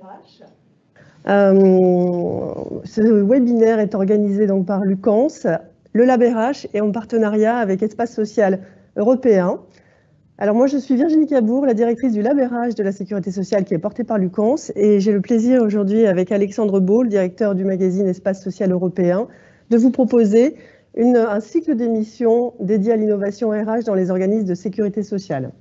RH. Ce webinaire est organisé donc par Lucans, le Lab RH et en partenariat avec Espace Social Européen. Alors moi, je suis Virginie Cabourg, la directrice du Lab RH de la Sécurité Sociale qui est portée par Lucans, et j'ai le plaisir aujourd'hui avec Alexandre Beau, le directeur du magazine Espace Social Européen, de vous proposer un cycle d'émissions dédié à l'innovation RH dans les organismes de sécurité sociale.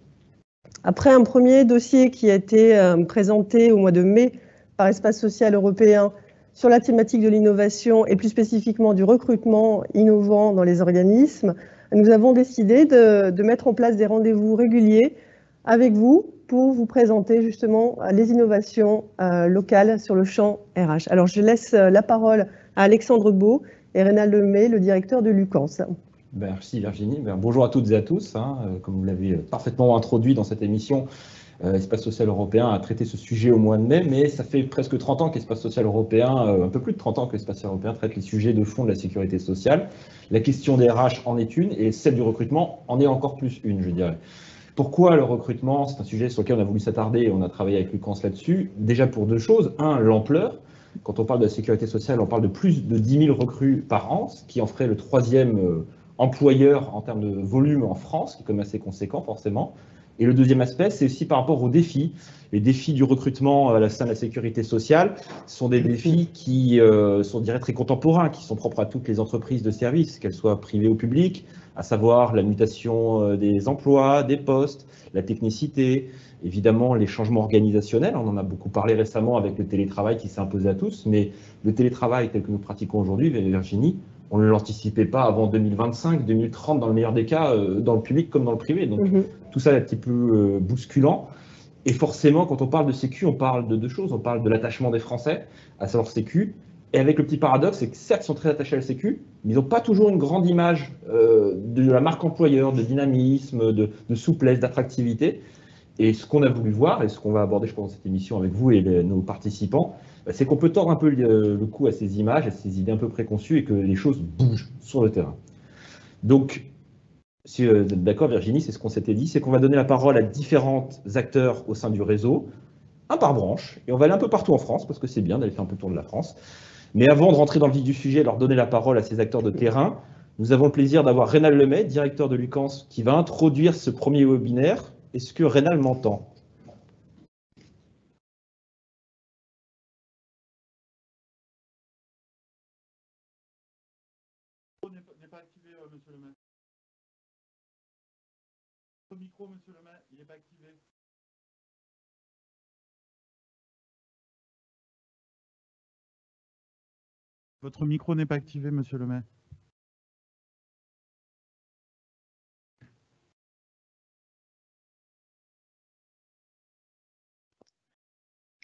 Après un premier dossier qui a été présenté au mois de mai par Espace Social Européen sur la thématique de l'innovation et plus spécifiquement du recrutement innovant dans les organismes, nous avons décidé de mettre en place des rendez-vous réguliers avec vous pour vous présenter justement les innovations locales sur le champ RH. Alors je laisse la parole à Alexandre Beau et Rénal Lemay, le directeur de Lucans. Merci Virginie. Bonjour à toutes et à tous. Comme vous l'avez parfaitement introduit dans cette émission, Espace Social Européen a traité ce sujet au mois de mai, mais ça fait presque 30 ans qu'Espace Social Européen, un peu plus de 30 ans que l'Espace Social Européen traite les sujets de fond de la sécurité sociale. La question des RH en est une et celle du recrutement en est encore plus une, je dirais. Pourquoi le recrutement? C'est un sujet sur lequel on a voulu s'attarder et on a travaillé avec Lucans là-dessus. Déjà pour deux choses. Un, l'ampleur. Quand on parle de la sécurité sociale, on parle de plus de 10 000 recrues par an, ce qui en ferait le troisième employeur en termes de volume en France, qui est quand même assez conséquent forcément. Et le deuxième aspect, c'est aussi par rapport aux défis. Les défis du recrutement à la sein de la sécurité sociale sont des défis qui sont, je dirais, très contemporains, qui sont propres à toutes les entreprises de services, qu'elles soient privées ou publiques, à savoir la mutation des emplois, des postes, la technicité, évidemment les changements organisationnels. On en a beaucoup parlé récemment avec le télétravail qui s'est imposé à tous, mais le télétravail tel que nous pratiquons aujourd'hui, Virginie, on ne l'anticipait pas avant 2025, 2030 dans le meilleur des cas, dans le public comme dans le privé. Donc tout ça est un petit peu bousculant. Et forcément, quand on parle de sécu, on parle de deux choses. On parle de l'attachement des Français à savoir sécu. Et avec le petit paradoxe, c'est que certes, ils sont très attachés à la sécu, mais ils n'ont pas toujours une grande image de la marque employeur, de dynamisme, de souplesse, d'attractivité. Et ce qu'on a voulu voir, et ce qu'on va aborder, je pense, dans cette émission avec vous et nos participants, c'est qu'on peut tordre un peu le cou à ces images, à ces idées un peu préconçues, et que les choses bougent sur le terrain. Donc, si vous êtes d'accord, Virginie, c'est ce qu'on s'était dit, c'est qu'on va donner la parole à différents acteurs au sein du réseau, un par branche, et on va aller un peu partout en France, parce que c'est bien d'aller faire un peu le tour de la France. Mais avant de rentrer dans le vif du sujet et leur donner la parole à ces acteurs de terrain, nous avons le plaisir d'avoir Rénal Lemay, directeur de Lucans, qui va introduire ce premier webinaire. Est-ce que Rénal m'entend? N'est pas activé, monsieur le maire. Votre micro, monsieur le maire, il n'est pas activé. Votre micro n'est pas activé, monsieur le maire.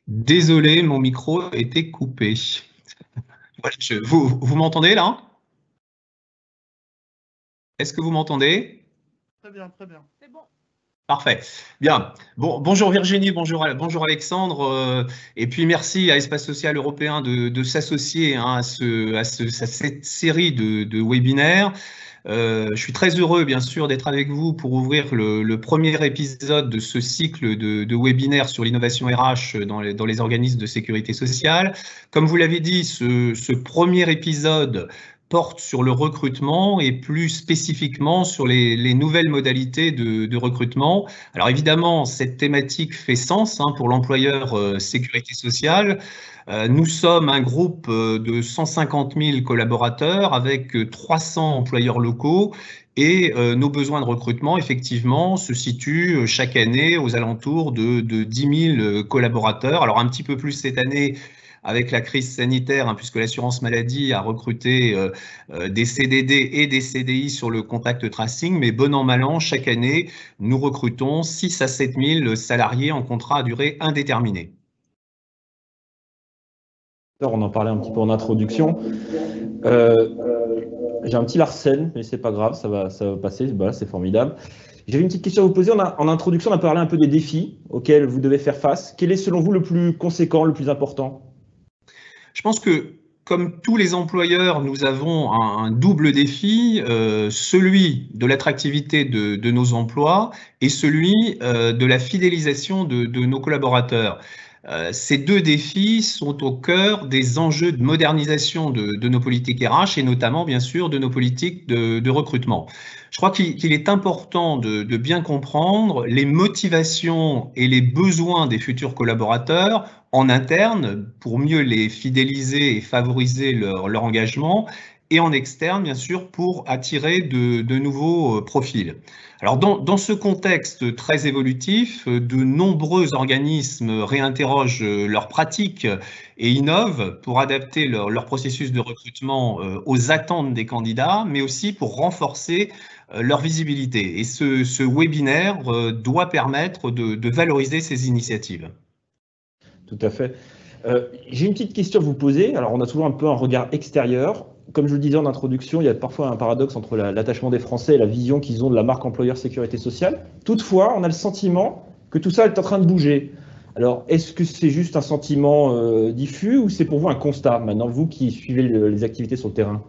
Désolé, mon micro était coupé. Vous m'entendez là? Est-ce que vous m'entendez? Très bien, très bien. C'est bon. Parfait. Bien. Bon, bonjour Virginie, bonjour Alexandre. Et puis merci à Espace Social Européen de s'associer à cette série de webinaires. Je suis très heureux, bien sûr, d'être avec vous pour ouvrir le premier épisode de ce cycle de webinaires sur l'innovation RH dans les organismes de sécurité sociale. Comme vous l'avez dit, ce premier épisode porte sur le recrutement et plus spécifiquement sur les nouvelles modalités de recrutement. Alors évidemment, cette thématique fait sens pour l'employeur sécurité sociale. Nous sommes un groupe de 150 000 collaborateurs avec 300 employeurs locaux et nos besoins de recrutement, effectivement, se situent chaque année aux alentours de 10 000 collaborateurs. Alors un petit peu plus cette année avec la crise sanitaire, puisque l'assurance maladie a recruté des CDD et des CDI sur le contact tracing, mais bon an, mal an, chaque année, nous recrutons 6 à 7 000 salariés en contrat à durée indéterminée. On en parlait un petit peu en introduction. J'ai un petit Larsen, mais c'est pas grave, ça va passer, voilà, c'est formidable. J'avais une petite question à vous poser. En introduction, on a parlé un peu des défis auxquels vous devez faire face. Quel est selon vous le plus conséquent, le plus important? Je pense que, comme tous les employeurs, nous avons un double défi, celui de l'attractivité de nos emplois et celui de la fidélisation de nos collaborateurs. Ces deux défis sont au cœur des enjeux de modernisation de nos politiques RH et notamment, bien sûr, de nos politiques de recrutement. Je crois qu'il est important de bien comprendre les motivations et les besoins des futurs collaborateurs en interne pour mieux les fidéliser et favoriser leur engagement, et en externe, bien sûr, pour attirer de nouveaux profils. Alors, dans ce contexte très évolutif, de nombreux organismes réinterrogent leurs pratiques et innovent pour adapter leur processus de recrutement aux attentes des candidats, mais aussi pour renforcer leur visibilité. Et ce webinaire doit permettre de valoriser ces initiatives. Tout à fait. J'ai une petite question à vous poser. Alors, on a toujours un peu un regard extérieur. Comme je le disais en introduction, il y a parfois un paradoxe entre l'attachement des Français et la vision qu'ils ont de la marque employeur sécurité sociale. Toutefois, on a le sentiment que tout ça est en train de bouger. Alors, est-ce que c'est juste un sentiment diffus ou c'est pour vous un constat, maintenant, vous qui suivez les activités sur le terrain?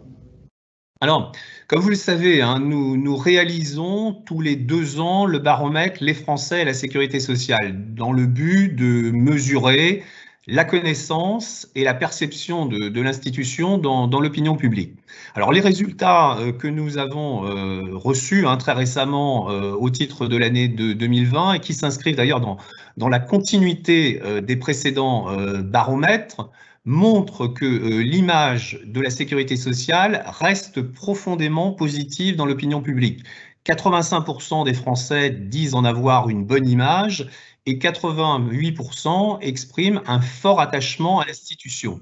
Alors, comme vous le savez, hein, nous réalisons tous les 2 ans le baromètre Les Français et la sécurité sociale dans le but de mesurer la connaissance et la perception de l'institution dans l'opinion publique. Alors, les résultats que nous avons reçus très récemment au titre de l'année 2020 et qui s'inscrivent d'ailleurs dans la continuité des précédents baromètres montrent que l'image de la sécurité sociale reste profondément positive dans l'opinion publique. 85% des Français disent en avoir une bonne image et 88% expriment un fort attachement à l'institution.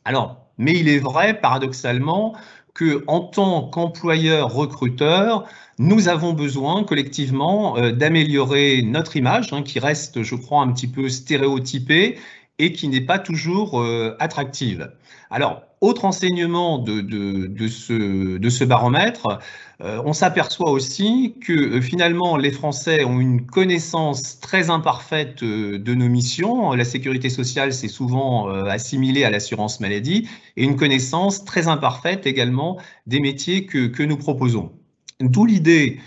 Alors, mais il est vrai, paradoxalement, que en tant qu'employeur recruteur, nous avons besoin collectivement d'améliorer notre image, qui reste, je crois, un petit peu stéréotypée et qui n'est pas toujours attractive. Alors, autre enseignement de ce baromètre, on s'aperçoit aussi que finalement les Français ont une connaissance très imparfaite de nos missions. La sécurité sociale, c'est souvent assimilé à l'assurance maladie, et une connaissance très imparfaite également des métiers que nous proposons. D'où l'idée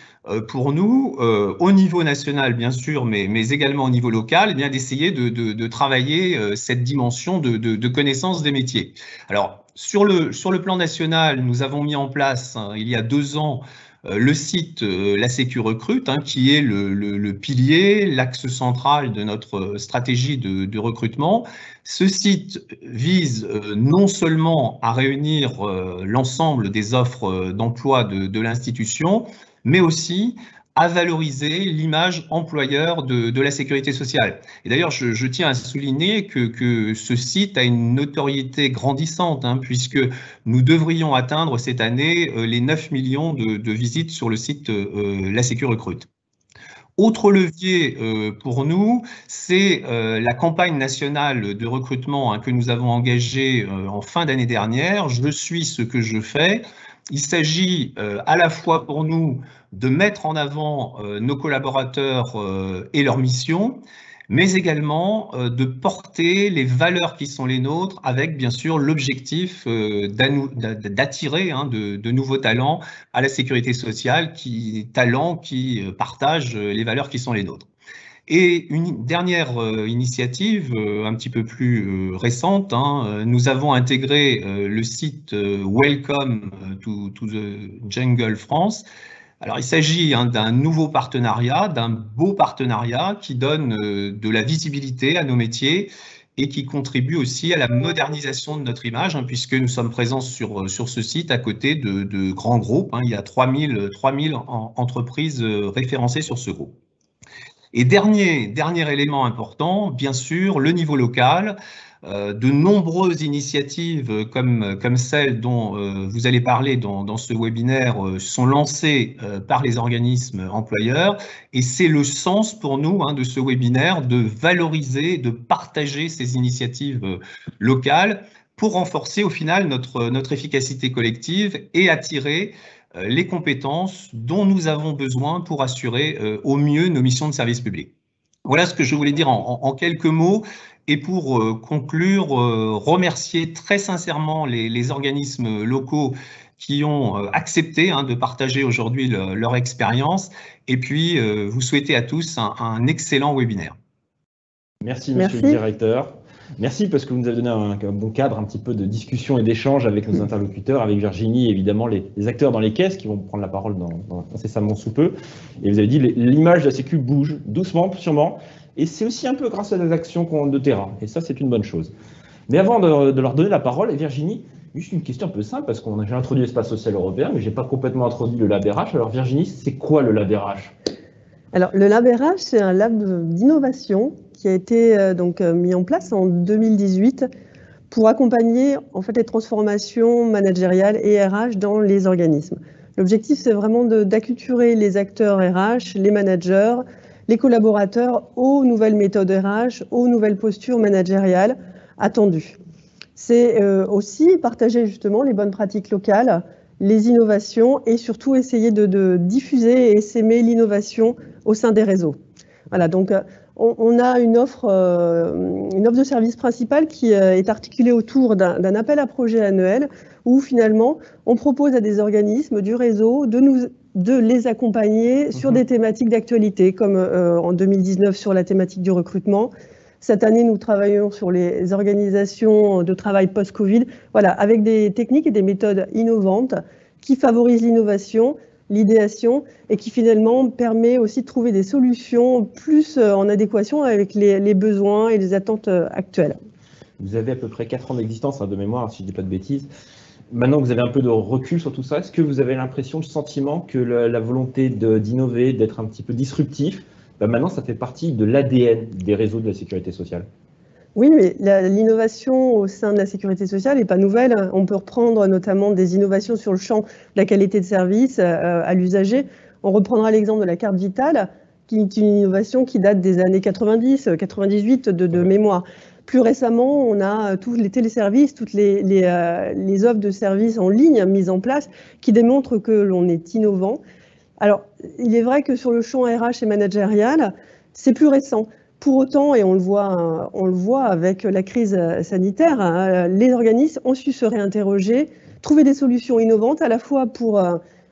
pour nous, au niveau national bien sûr, mais également au niveau local, d'essayer de travailler cette dimension de connaissance des métiers. Alors, sur le plan national, nous avons mis en place, il y a 2 ans, le site La Sécu Recrute, qui est le pilier, l'axe central de notre stratégie de recrutement. Ce site vise non seulement à réunir l'ensemble des offres d'emploi de l'institution, mais aussi à valoriser l'image employeur de la sécurité sociale. Et d'ailleurs, je tiens à souligner que ce site a une notoriété grandissante, puisque nous devrions atteindre cette année les 9 millions de visites sur le site La Sécu Recrute. Autre levier pour nous, c'est la campagne nationale de recrutement que nous avons engagée en fin d'année dernière. Je suis ce que je fais. Il s'agit à la fois pour nous de mettre en avant nos collaborateurs et leurs missions, mais également de porter les valeurs qui sont les nôtres avec bien sûr l'objectif d'attirer de nouveaux talents à la sécurité sociale, talents qui partagent les valeurs qui sont les nôtres. Et une dernière initiative un petit peu plus récente, nous avons intégré le site Welcome to the Jungle France. Alors, il s'agit d'un nouveau partenariat, d'un beau partenariat qui donne de la visibilité à nos métiers et qui contribue aussi à la modernisation de notre image, puisque nous sommes présents sur ce site à côté de grands groupes. Il y a 3000 entreprises référencées sur ce groupe. Et dernier élément important, bien sûr, le niveau local. De nombreuses initiatives comme celle dont vous allez parler dans ce webinaire sont lancées par les organismes employeurs, et c'est le sens pour nous de ce webinaire de valoriser, de partager ces initiatives locales pour renforcer au final notre efficacité collective et attirer les compétences dont nous avons besoin pour assurer au mieux nos missions de service public. Voilà ce que je voulais dire en quelques mots. Et pour conclure, remercier très sincèrement les organismes locaux qui ont accepté de partager aujourd'hui leur expérience, et puis vous souhaiter à tous un excellent webinaire. Merci, monsieur le directeur. Merci parce que vous nous avez donné un bon cadre un petit peu de discussion et d'échange avec nos interlocuteurs, avec Virginie et évidemment les acteurs dans les caisses qui vont prendre la parole dans incessamment sous peu. Et vous avez dit l'image de la Sécu bouge doucement, sûrement, et c'est aussi un peu grâce à des actions de terrain. Et ça, c'est une bonne chose. Mais avant de leur donner la parole, Virginie, juste une question un peu simple parce que j'ai introduit l'espace social européen, mais je n'ai pas complètement introduit le Lab RH. Alors Virginie, c'est quoi le Lab RH? Alors le Lab RH, c'est un lab d'innovation qui a été mis en place en 2018 pour accompagner en fait les transformations managériales et RH dans les organismes. L'objectif, c'est vraiment d'acculturer les acteurs RH, les managers, les collaborateurs aux nouvelles méthodes RH, aux nouvelles postures managériales attendues. C'est aussi partager justement les bonnes pratiques locales, les innovations et surtout essayer de diffuser et s'aimer l'innovation au sein des réseaux. Voilà, donc on a une offre de service principale qui est articulée autour d'un appel à projet annuel où finalement on propose à des organismes du réseau de les accompagner sur des thématiques d'actualité, comme en 2019 sur la thématique du recrutement. Cette année, nous travaillons sur les organisations de travail post-Covid, voilà, avec des techniques et des méthodes innovantes qui favorisent l'innovation, l'idéation et qui finalement permet aussi de trouver des solutions plus en adéquation avec les besoins et les attentes actuelles. Vous avez à peu près 4 ans d'existence, de mémoire, si je ne dis pas de bêtises. Maintenant que vous avez un peu de recul sur tout ça, est-ce que vous avez l'impression, le sentiment que la volonté d'innover, d'être un petit peu disruptif, maintenant ça fait partie de l'ADN des réseaux de la sécurité sociale? Oui, mais l'innovation au sein de la sécurité sociale n'est pas nouvelle. On peut reprendre notamment des innovations sur le champ de la qualité de service à l'usager. On reprendra l'exemple de la carte vitale, qui est une innovation qui date des années 90, 98 de mémoire. Plus récemment, on a tous les téléservices, toutes les offres de services en ligne mises en place qui démontrent que l'on est innovant. Alors, il est vrai que sur le champ RH et managérial, c'est plus récent. Pour autant, et on le voit avec la crise sanitaire, les organismes ont su se réinterroger, trouver des solutions innovantes à la fois pour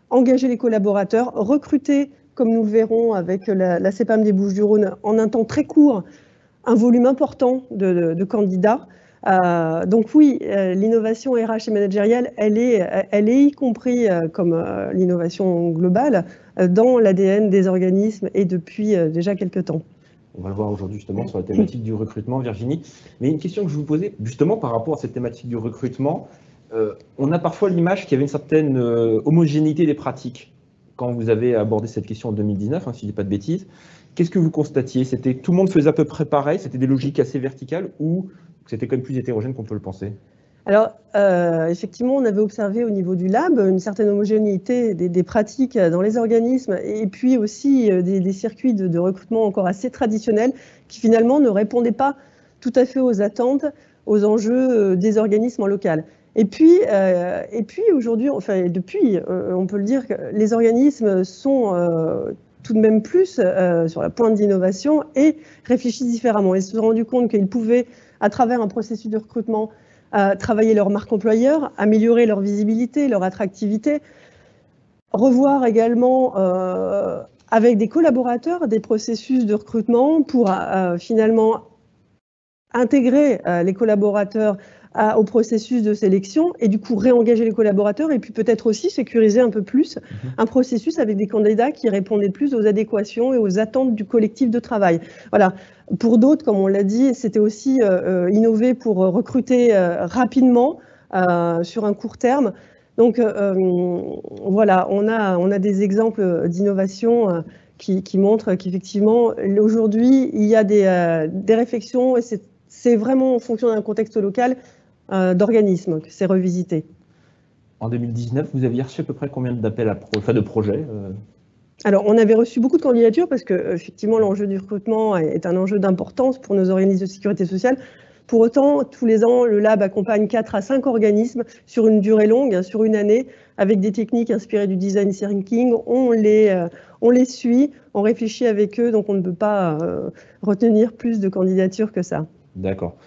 engager les collaborateurs, recruter, comme nous le verrons avec la CEPAM des Bouches-du-Rhône, en un temps très court, un volume important de candidats. Donc oui, l'innovation RH et managériale, elle est y compris comme l'innovation globale dans l'ADN des organismes et depuis déjà quelques temps. On va le voir aujourd'hui justement sur la thématique du recrutement, Virginie. Mais une question que je vous posais justement par rapport à cette thématique du recrutement, on a parfois l'image qu'il y avait une certaine homogénéité des pratiques quand vous avez abordé cette question en 2019, si je ne dis pas de bêtises. Qu'est-ce que vous constatiez? C'était tout le monde faisait à peu près pareil? C'était des logiques assez verticales ou c'était quand même plus hétérogène qu'on peut le penser? Alors, effectivement, on avait observé au niveau du lab une certaine homogénéité des pratiques dans les organismes et puis aussi des circuits de recrutement encore assez traditionnels qui finalement ne répondaient pas tout à fait aux attentes, aux enjeux des organismes en local. Et puis aujourd'hui, enfin depuis, on peut le dire que les organismes sont tout de même plus sur la pointe d'innovation et réfléchissent différemment. Ils se sont rendus compte qu'ils pouvaient, à travers un processus de recrutement, travailler leur marque employeur, améliorer leur visibilité, leur attractivité, revoir également avec des collaborateurs des processus de recrutement pour finalement intégrer les collaborateurs au processus de sélection et du coup réengager les collaborateurs et puis peut-être aussi sécuriser un peu plus un processus avec des candidats qui répondaient plus aux adéquations et aux attentes du collectif de travail. Voilà. Pour d'autres, comme on l'a dit, c'était aussi innover pour recruter rapidement sur un court terme. Donc voilà, on a des exemples d'innovation qui montrent qu'effectivement, aujourd'hui, il y a des réflexions et c'est vraiment en fonction d'un contexte local d'organismes que c'est revisité. En 2019, vous aviez reçu à peu près combien d'appels de projets Alors, on avait reçu beaucoup de candidatures parce que, effectivement, l'enjeu du recrutement est un enjeu d'importance pour nos organismes de sécurité sociale. Pour autant, tous les ans, le Lab accompagne 4 à 5 organismes sur une durée longue, sur une année, avec des techniques inspirées du design thinking. On les suit, on réfléchit avec eux, donc on ne peut pas retenir plus de candidatures que ça. D'accord.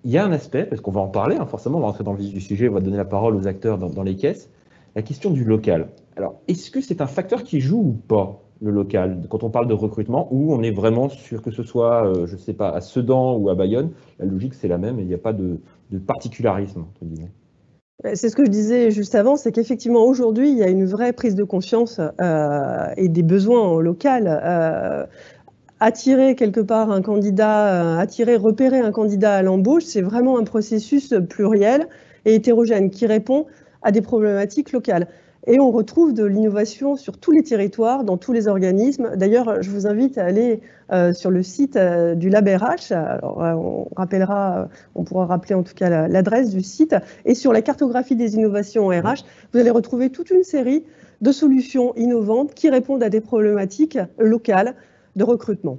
Il y a un aspect, parce qu'on va en parler, forcément, on va rentrer dans le vif du sujet, on va donner la parole aux acteurs dans les caisses, la question du local. Alors, est-ce que c'est un facteur qui joue ou pas, le local, quand on parle de recrutement, ou on est vraiment sûr que ce soit, je ne sais pas, à Sedan ou à Bayonne, la logique c'est la même et il n'y a pas de particularisme, entre guillemets. C'est ce que je disais juste avant, c'est qu'effectivement aujourd'hui, il y a une vraie prise de conscience et des besoins en local. Attirer quelque part un candidat, repérer un candidat à l'embauche, c'est vraiment un processus pluriel et hétérogène qui répond à des problématiques locales. Et on retrouve de l'innovation sur tous les territoires, dans tous les organismes. D'ailleurs, je vous invite à aller sur le site du LabRH. Alors, on pourra rappeler en tout cas l'adresse du site. Et sur la cartographie des innovations en RH, vous allez retrouver toute une série de solutions innovantes qui répondent à des problématiques locales de recrutement.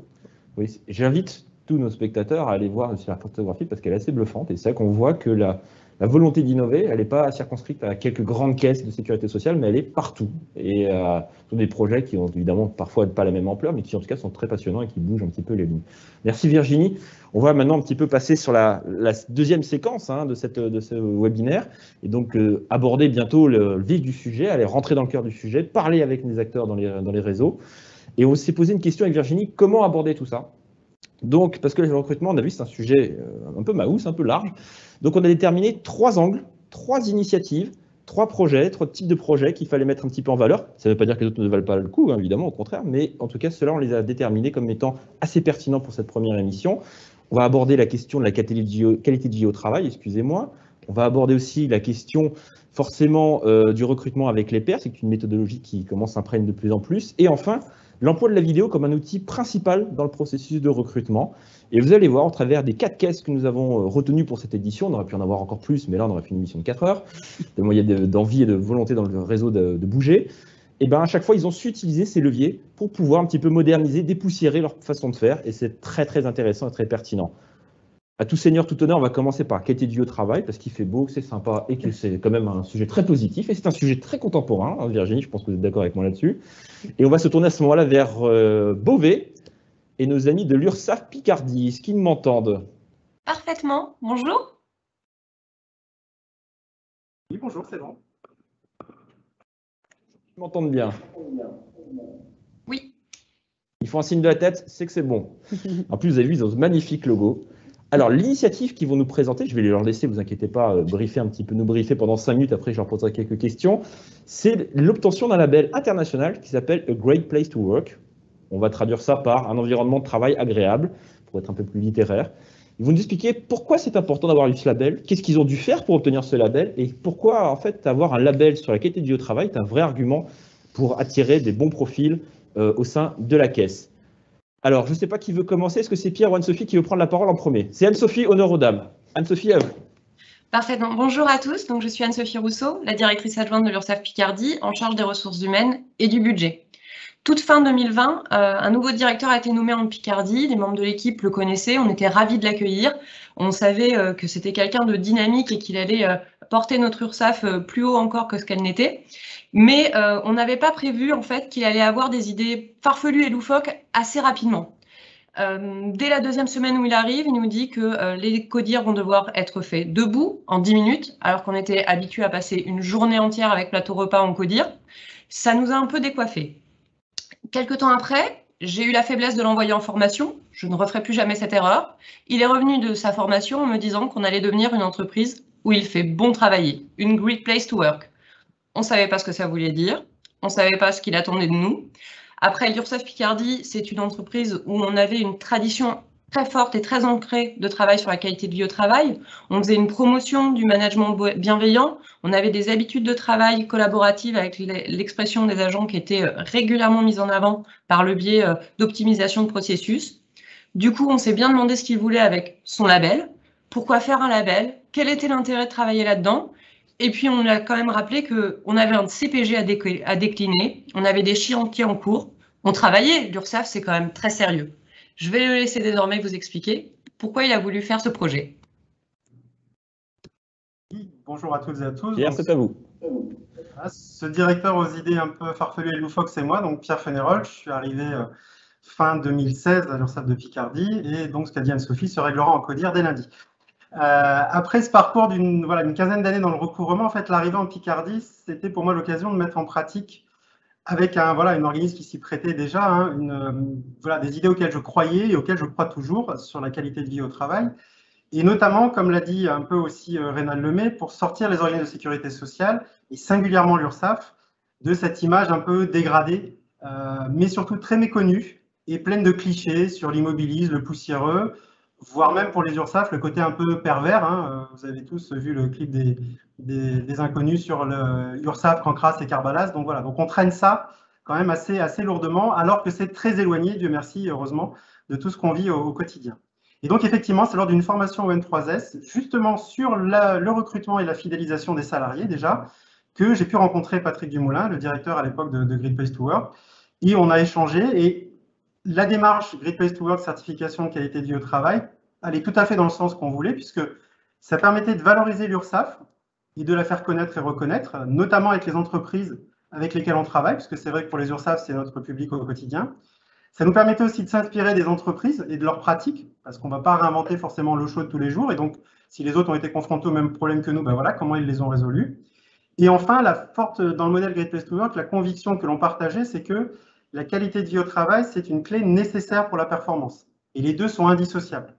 Oui, j'invite tous nos spectateurs à aller voir sur la cartographie parce qu'elle est assez bluffante et c'est là qu'on voit que la volonté d'innover, elle n'est pas circonscrite à quelques grandes caisses de sécurité sociale, mais elle est partout. Et ce sont des projets qui ont évidemment parfois pas la même ampleur, mais qui en tout cas sont très passionnants et qui bougent un petit peu les lignes. Merci Virginie. On va maintenant un petit peu passer sur la deuxième séquence de ce webinaire et donc aborder bientôt le vif du sujet, aller rentrer dans le cœur du sujet, parler avec les acteurs dans les réseaux. Et on s'est posé une question avec Virginie, comment aborder tout ça? Donc, parce que le recrutement, on a vu, c'est un sujet un peu maousse, un peu large. Donc, on a déterminé 3 angles, 3 initiatives, 3 projets, 3 types de projets qu'il fallait mettre un petit peu en valeur. Ça ne veut pas dire que les autres ne valent pas le coup, évidemment, au contraire, mais en tout cas, ceux-là, on les a déterminés comme étant assez pertinents pour cette première émission. On va aborder la question de la qualité de vie au travail, excusez-moi. On va aborder aussi la question forcément du recrutement avec les pairs, c'est une méthodologie qui commence à s'imprégner de plus en plus. Et enfin, l'emploi de la vidéo comme un outil principal dans le processus de recrutement. Et vous allez voir, au travers des 4 caisses que nous avons retenues pour cette édition, on aurait pu en avoir encore plus, mais là, on aurait fait une émission de 4 heures, de moyens d'envie et de volonté dans le réseau de bouger. Et bien, à chaque fois, ils ont su utiliser ces leviers pour pouvoir un petit peu moderniser, dépoussiérer leur façon de faire. Et c'est très, très intéressant et très pertinent. À tout seigneur, tout honneur, on va commencer par qualité de vie au travail, parce qu'il fait beau, que c'est sympa et que c'est quand même un sujet très positif. Et c'est un sujet très contemporain, Virginie, je pense que vous êtes d'accord avec moi là-dessus. Et on va se tourner à ce moment-là vers Beauvais et nos amis de l'URSSAF Picardie. Est-ce qu'ils m'entendent? Parfaitement. Bonjour. Oui, bonjour, c'est bon. Ils m'entendent bien? Oui. Ils font un signe de la tête, c'est que c'est bon. En plus, vous avez vu, ils ont ce magnifique logo. Alors, l'initiative qu'ils vont nous présenter, je vais leur laisser, vous inquiétez pas, nous briefer pendant 5 minutes, après je leur poserai quelques questions, c'est l'obtention d'un label international qui s'appelle A Great Place to Work. On va traduire ça par un environnement de travail agréable, pour être un peu plus littéraire. Ils vont nous expliquer pourquoi c'est important d'avoir eu ce label, qu'est-ce qu'ils ont dû faire pour obtenir ce label, et pourquoi, en fait, avoir un label sur la qualité de vie au travail est un vrai argument pour attirer des bons profils au sein de la caisse. Alors, je ne sais pas qui veut commencer. Est-ce que c'est Pierre ou Anne-Sophie qui veut prendre la parole en premier? C'est Anne-Sophie, honneur aux dames. Anne-Sophie, à vous. Parfait. Donc, bonjour à tous. Donc, je suis Anne-Sophie Rousseau, la directrice adjointe de l'URSSAF Picardie, en charge des ressources humaines et du budget. Toute fin 2020, un nouveau directeur a été nommé en Picardie. Les membres de l'équipe le connaissaient. On était ravis de l'accueillir. On savait que c'était quelqu'un de dynamique et qu'il allait porter notre URSSAF plus haut encore que ce qu'elle n'était. Mais on n'avait pas prévu en fait qu'il allait avoir des idées farfelues et loufoques assez rapidement. Dès la 2e semaine où il arrive, il nous dit que les CODIR vont devoir être faits debout en 10 minutes, alors qu'on était habitué à passer une journée entière avec plateau repas en CODIR. Ça nous a un peu décoiffés. Quelque temps après, j'ai eu la faiblesse de l'envoyer en formation. Je ne referai plus jamais cette erreur. Il est revenu de sa formation en me disant qu'on allait devenir une entreprise où il fait bon travailler, une great place to work. On ne savait pas ce que ça voulait dire, on ne savait pas ce qu'il attendait de nous. Après, l'URSSAF Picardie, c'est une entreprise où on avait une tradition très forte et très ancrée de travail sur la qualité de vie au travail. On faisait une promotion du management bienveillant, on avait des habitudes de travail collaboratives avec l'expression des agents qui étaient régulièrement mises en avant par le biais d'optimisation de processus. Du coup, on s'est bien demandé ce qu'il voulait avec son label, pourquoi faire un label, quel était l'intérêt de travailler là-dedans. Et puis, on a quand même rappelé qu'on avait un CPG à décliner, on avait des chantiers en cours, on travaillait, l'URSSAF, c'est quand même très sérieux. Je vais le laisser désormais vous expliquer pourquoi il a voulu faire ce projet. Bonjour à toutes et à tous. Pierre, c'est à vous. Ce directeur aux idées un peu farfelues et loufoques, c'est moi, donc Pierre Fénérol. Je suis arrivé fin 2016 à l'URSSAF de Picardie et donc ce qu'a dit Anne-Sophie se réglera en CODIR dès lundi. Après ce parcours d'une quinzaine d'années dans le recouvrement, en fait, l'arrivée en Picardie, c'était pour moi l'occasion de mettre en pratique avec un organisme qui s'y prêtait déjà, hein, des idées auxquelles je croyais et auxquelles je crois toujours sur la qualité de vie au travail. Et notamment, comme l'a dit un peu aussi Rénal Lemay, pour sortir les organismes de sécurité sociale, et singulièrement l'URSSAF, de cette image un peu dégradée, mais surtout très méconnue et pleine de clichés sur l'immobilisme, le poussiéreux, voire même pour les URSSAF, le côté un peu pervers. Hein. Vous avez tous vu le clip des inconnus sur le URSSAF, Cancras et Carbalas. Donc voilà, donc on traîne ça quand même assez lourdement, alors que c'est très éloigné, Dieu merci, heureusement, de tout ce qu'on vit au quotidien. Et donc, effectivement, c'est lors d'une formation au N3S, justement sur le recrutement et la fidélisation des salariés, déjà, que j'ai pu rencontrer Patrick Dumoulin, le directeur à l'époque de Great Place to Work, et on a échangé. Et la démarche Great Place to Work, certification de qualité de vie au travail, allait tout à fait dans le sens qu'on voulait, puisque ça permettait de valoriser l'URSSAF et de la faire connaître et reconnaître, notamment avec les entreprises avec lesquelles on travaille, puisque c'est vrai que pour les URSSAF, c'est notre public au quotidien. Ça nous permettait aussi de s'inspirer des entreprises et de leurs pratiques, parce qu'on ne va pas réinventer forcément l'eau chaude tous les jours. Et donc, si les autres ont été confrontés aux mêmes problèmes que nous, ben voilà, comment ils les ont résolus. Et enfin, dans le modèle Great Place to Work, la conviction que l'on partageait, c'est que la qualité de vie au travail, c'est une clé nécessaire pour la performance. Et les deux sont indissociables.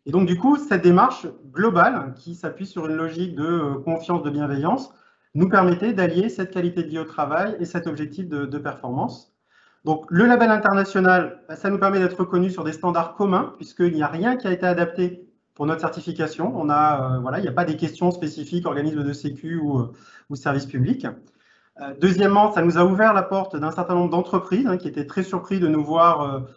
Et donc, du coup, cette démarche globale, qui s'appuie sur une logique de confiance, de bienveillance, nous permettait d'allier cette qualité de vie au travail et cet objectif de performance. Donc, le label international, ça nous permet d'être reconnus sur des standards communs, puisqu'il n'y a rien qui a été adapté pour notre certification. Il n'y a pas des questions spécifiques, organismes de sécu ou services publics. Deuxièmement, ça nous a ouvert la porte d'un certain nombre d'entreprises qui étaient très surpris de nous voir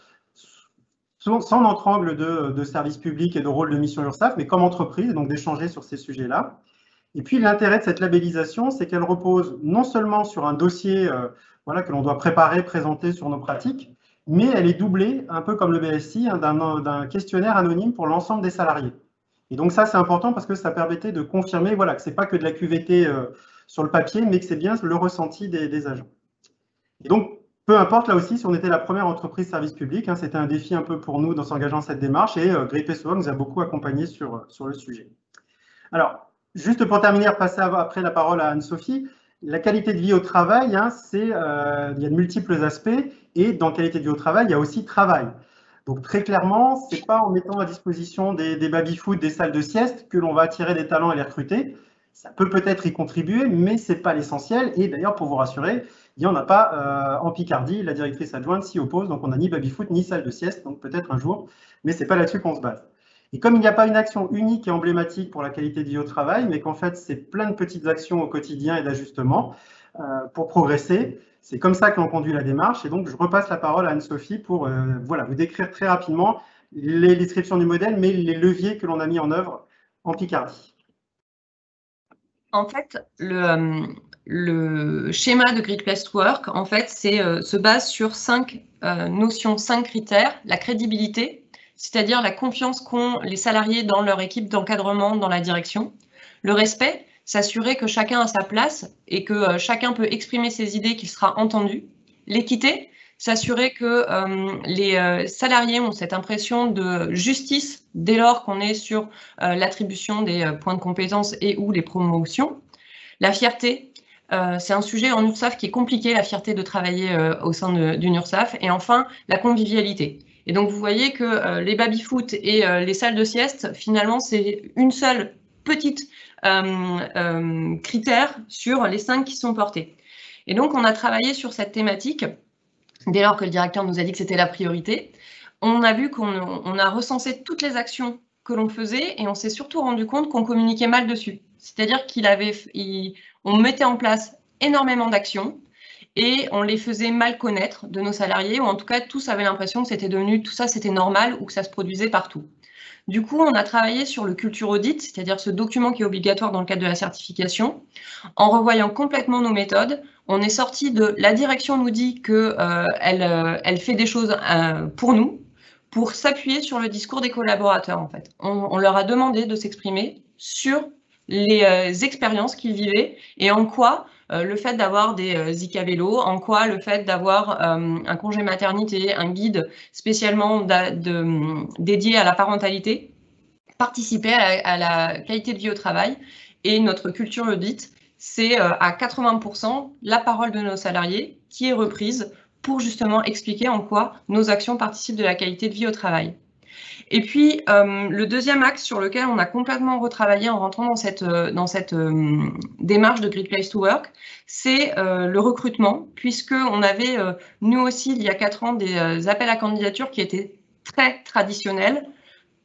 sans notre angle de service public et de rôle de mission URSSAF, mais comme entreprise, donc d'échanger sur ces sujets-là. Et puis, l'intérêt de cette labellisation, c'est qu'elle repose non seulement sur un dossier que l'on doit préparer, présenter sur nos pratiques, mais elle est doublée, un peu comme le BSI, d'un questionnaire anonyme pour l'ensemble des salariés. Et donc ça, c'est important parce que ça permettait de confirmer que ce n'est pas que de la QVT sur le papier, mais que c'est bien le ressenti des agents. Et donc, peu importe, là aussi, si on était la première entreprise service public, c'était un défi un peu pour nous dans s'engager dans cette démarche, et Great Place to Work nous a beaucoup accompagnés sur le sujet. Alors, juste pour terminer, passer après la parole à Anne-Sophie. La qualité de vie au travail, il y a de multiples aspects, et dans qualité de vie au travail, il y a aussi travail. Donc très clairement, ce n'est pas en mettant à disposition des baby-foot, des salles de sieste, que l'on va attirer des talents et les recruter. Ça peut peut-être y contribuer, mais ce n'est pas l'essentiel. Et d'ailleurs, pour vous rassurer, il n'y en a pas en Picardie. La directrice adjointe s'y oppose, donc on n'a ni baby-foot ni salle de sieste, donc peut-être un jour, mais ce n'est pas là-dessus qu'on se base. Et comme il n'y a pas une action unique et emblématique pour la qualité de vie au travail, mais qu'en fait, c'est plein de petites actions au quotidien et d'ajustements pour progresser, c'est comme ça que l'on conduit la démarche. Et donc, je repasse la parole à Anne-Sophie pour vous décrire très rapidement les descriptions du modèle, mais les leviers que l'on a mis en œuvre en Picardie. En fait, le schéma de Great Place to Work, en fait, se base sur 5 notions, 5 critères. La crédibilité, c'est-à-dire la confiance qu'ont les salariés dans leur équipe d'encadrement, dans la direction. Le respect, s'assurer que chacun a sa place et que chacun peut exprimer ses idées, qu'il sera entendu. L'équité, s'assurer que les salariés ont cette impression de justice dès lors qu'on est sur l'attribution des points de compétence et ou les promotions. La fierté, c'est un sujet en URSSAF qui est compliqué, la fierté de travailler au sein d'une URSSAF. Et enfin, la convivialité. Et donc, vous voyez que les baby-foot et les salles de sieste, finalement, c'est une seule petite critère sur les 5 qui sont portés. Et donc, on a travaillé sur cette thématique. Dès lors que le directeur nous a dit que c'était la priorité, on a vu qu'on a recensé toutes les actions que l'on faisait et on s'est surtout rendu compte qu'on communiquait mal dessus. C'est-à-dire qu'on mettait en place énormément d'actions et on les faisait mal connaître de nos salariés, ou en tout cas, tous avaient l'impression que c'était devenu, tout ça, c'était normal ou que ça se produisait partout. Du coup, on a travaillé sur le culture audit, c'est-à-dire ce document qui est obligatoire dans le cadre de la certification. En revoyant complètement nos méthodes, on est sorti de la direction nous dit qu'elle fait des choses pour nous, pour s'appuyer sur le discours des collaborateurs, en fait. On leur a demandé de s'exprimer sur les expériences qu'ils vivaient et en quoi le fait d'avoir des IK vélo, en quoi le fait d'avoir un congé maternité, un guide spécialement dédié à la parentalité, participait à la qualité de vie au travail. Et notre culture audit, c'est à 80% la parole de nos salariés qui est reprise pour justement expliquer en quoi nos actions participent de la qualité de vie au travail. Et puis, le deuxième axe sur lequel on a complètement retravaillé en rentrant dans cette démarche de Great Place to Work, c'est le recrutement, puisqu'on avait, nous aussi, il y a 4 ans, des appels à candidature qui étaient très traditionnels,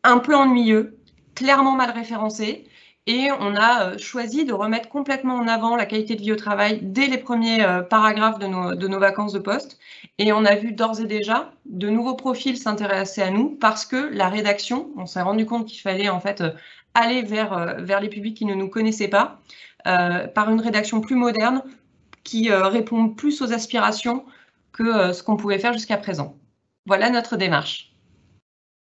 un peu ennuyeux, clairement mal référencés, et on a choisi de remettre complètement en avant la qualité de vie au travail dès les premiers paragraphes de nos vacances de poste. Et on a vu d'ores et déjà de nouveaux profils s'intéresser à nous parce que la rédaction, on s'est rendu compte qu'il fallait en fait aller vers les publics qui ne nous connaissaient pas, par une rédaction plus moderne qui répond plus aux aspirations que ce qu'on pouvait faire jusqu'à présent. Voilà notre démarche.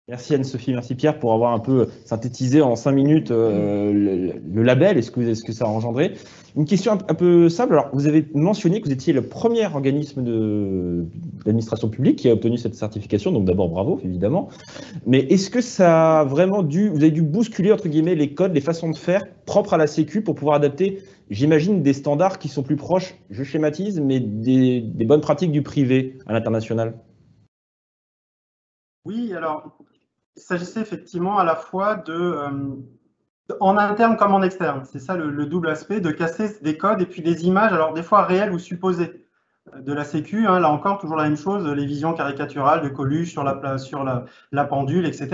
Merci Anne-Sophie, merci Pierre pour avoir un peu synthétisé en 5 minutes le label et ce que ça a engendré. Une question un peu simple. Alors, vous avez mentionné que vous étiez le premier organisme d'administration publique qui a obtenu cette certification, donc d'abord bravo, évidemment. Mais est-ce que ça a vraiment vous avez dû bousculer, entre guillemets, les codes, les façons de faire propres à la Sécu pour pouvoir adapter, j'imagine, des standards qui sont plus proches, je schématise, mais des bonnes pratiques du privé à l'international? Oui, alors, il s'agissait effectivement à la fois en interne comme en externe. C'est ça le double aspect, de casser des codes et puis des images, alors des fois réelles ou supposées, de la Sécu. Hein, là encore, toujours la même chose, les visions caricaturales de Coluche sur la pendule, etc.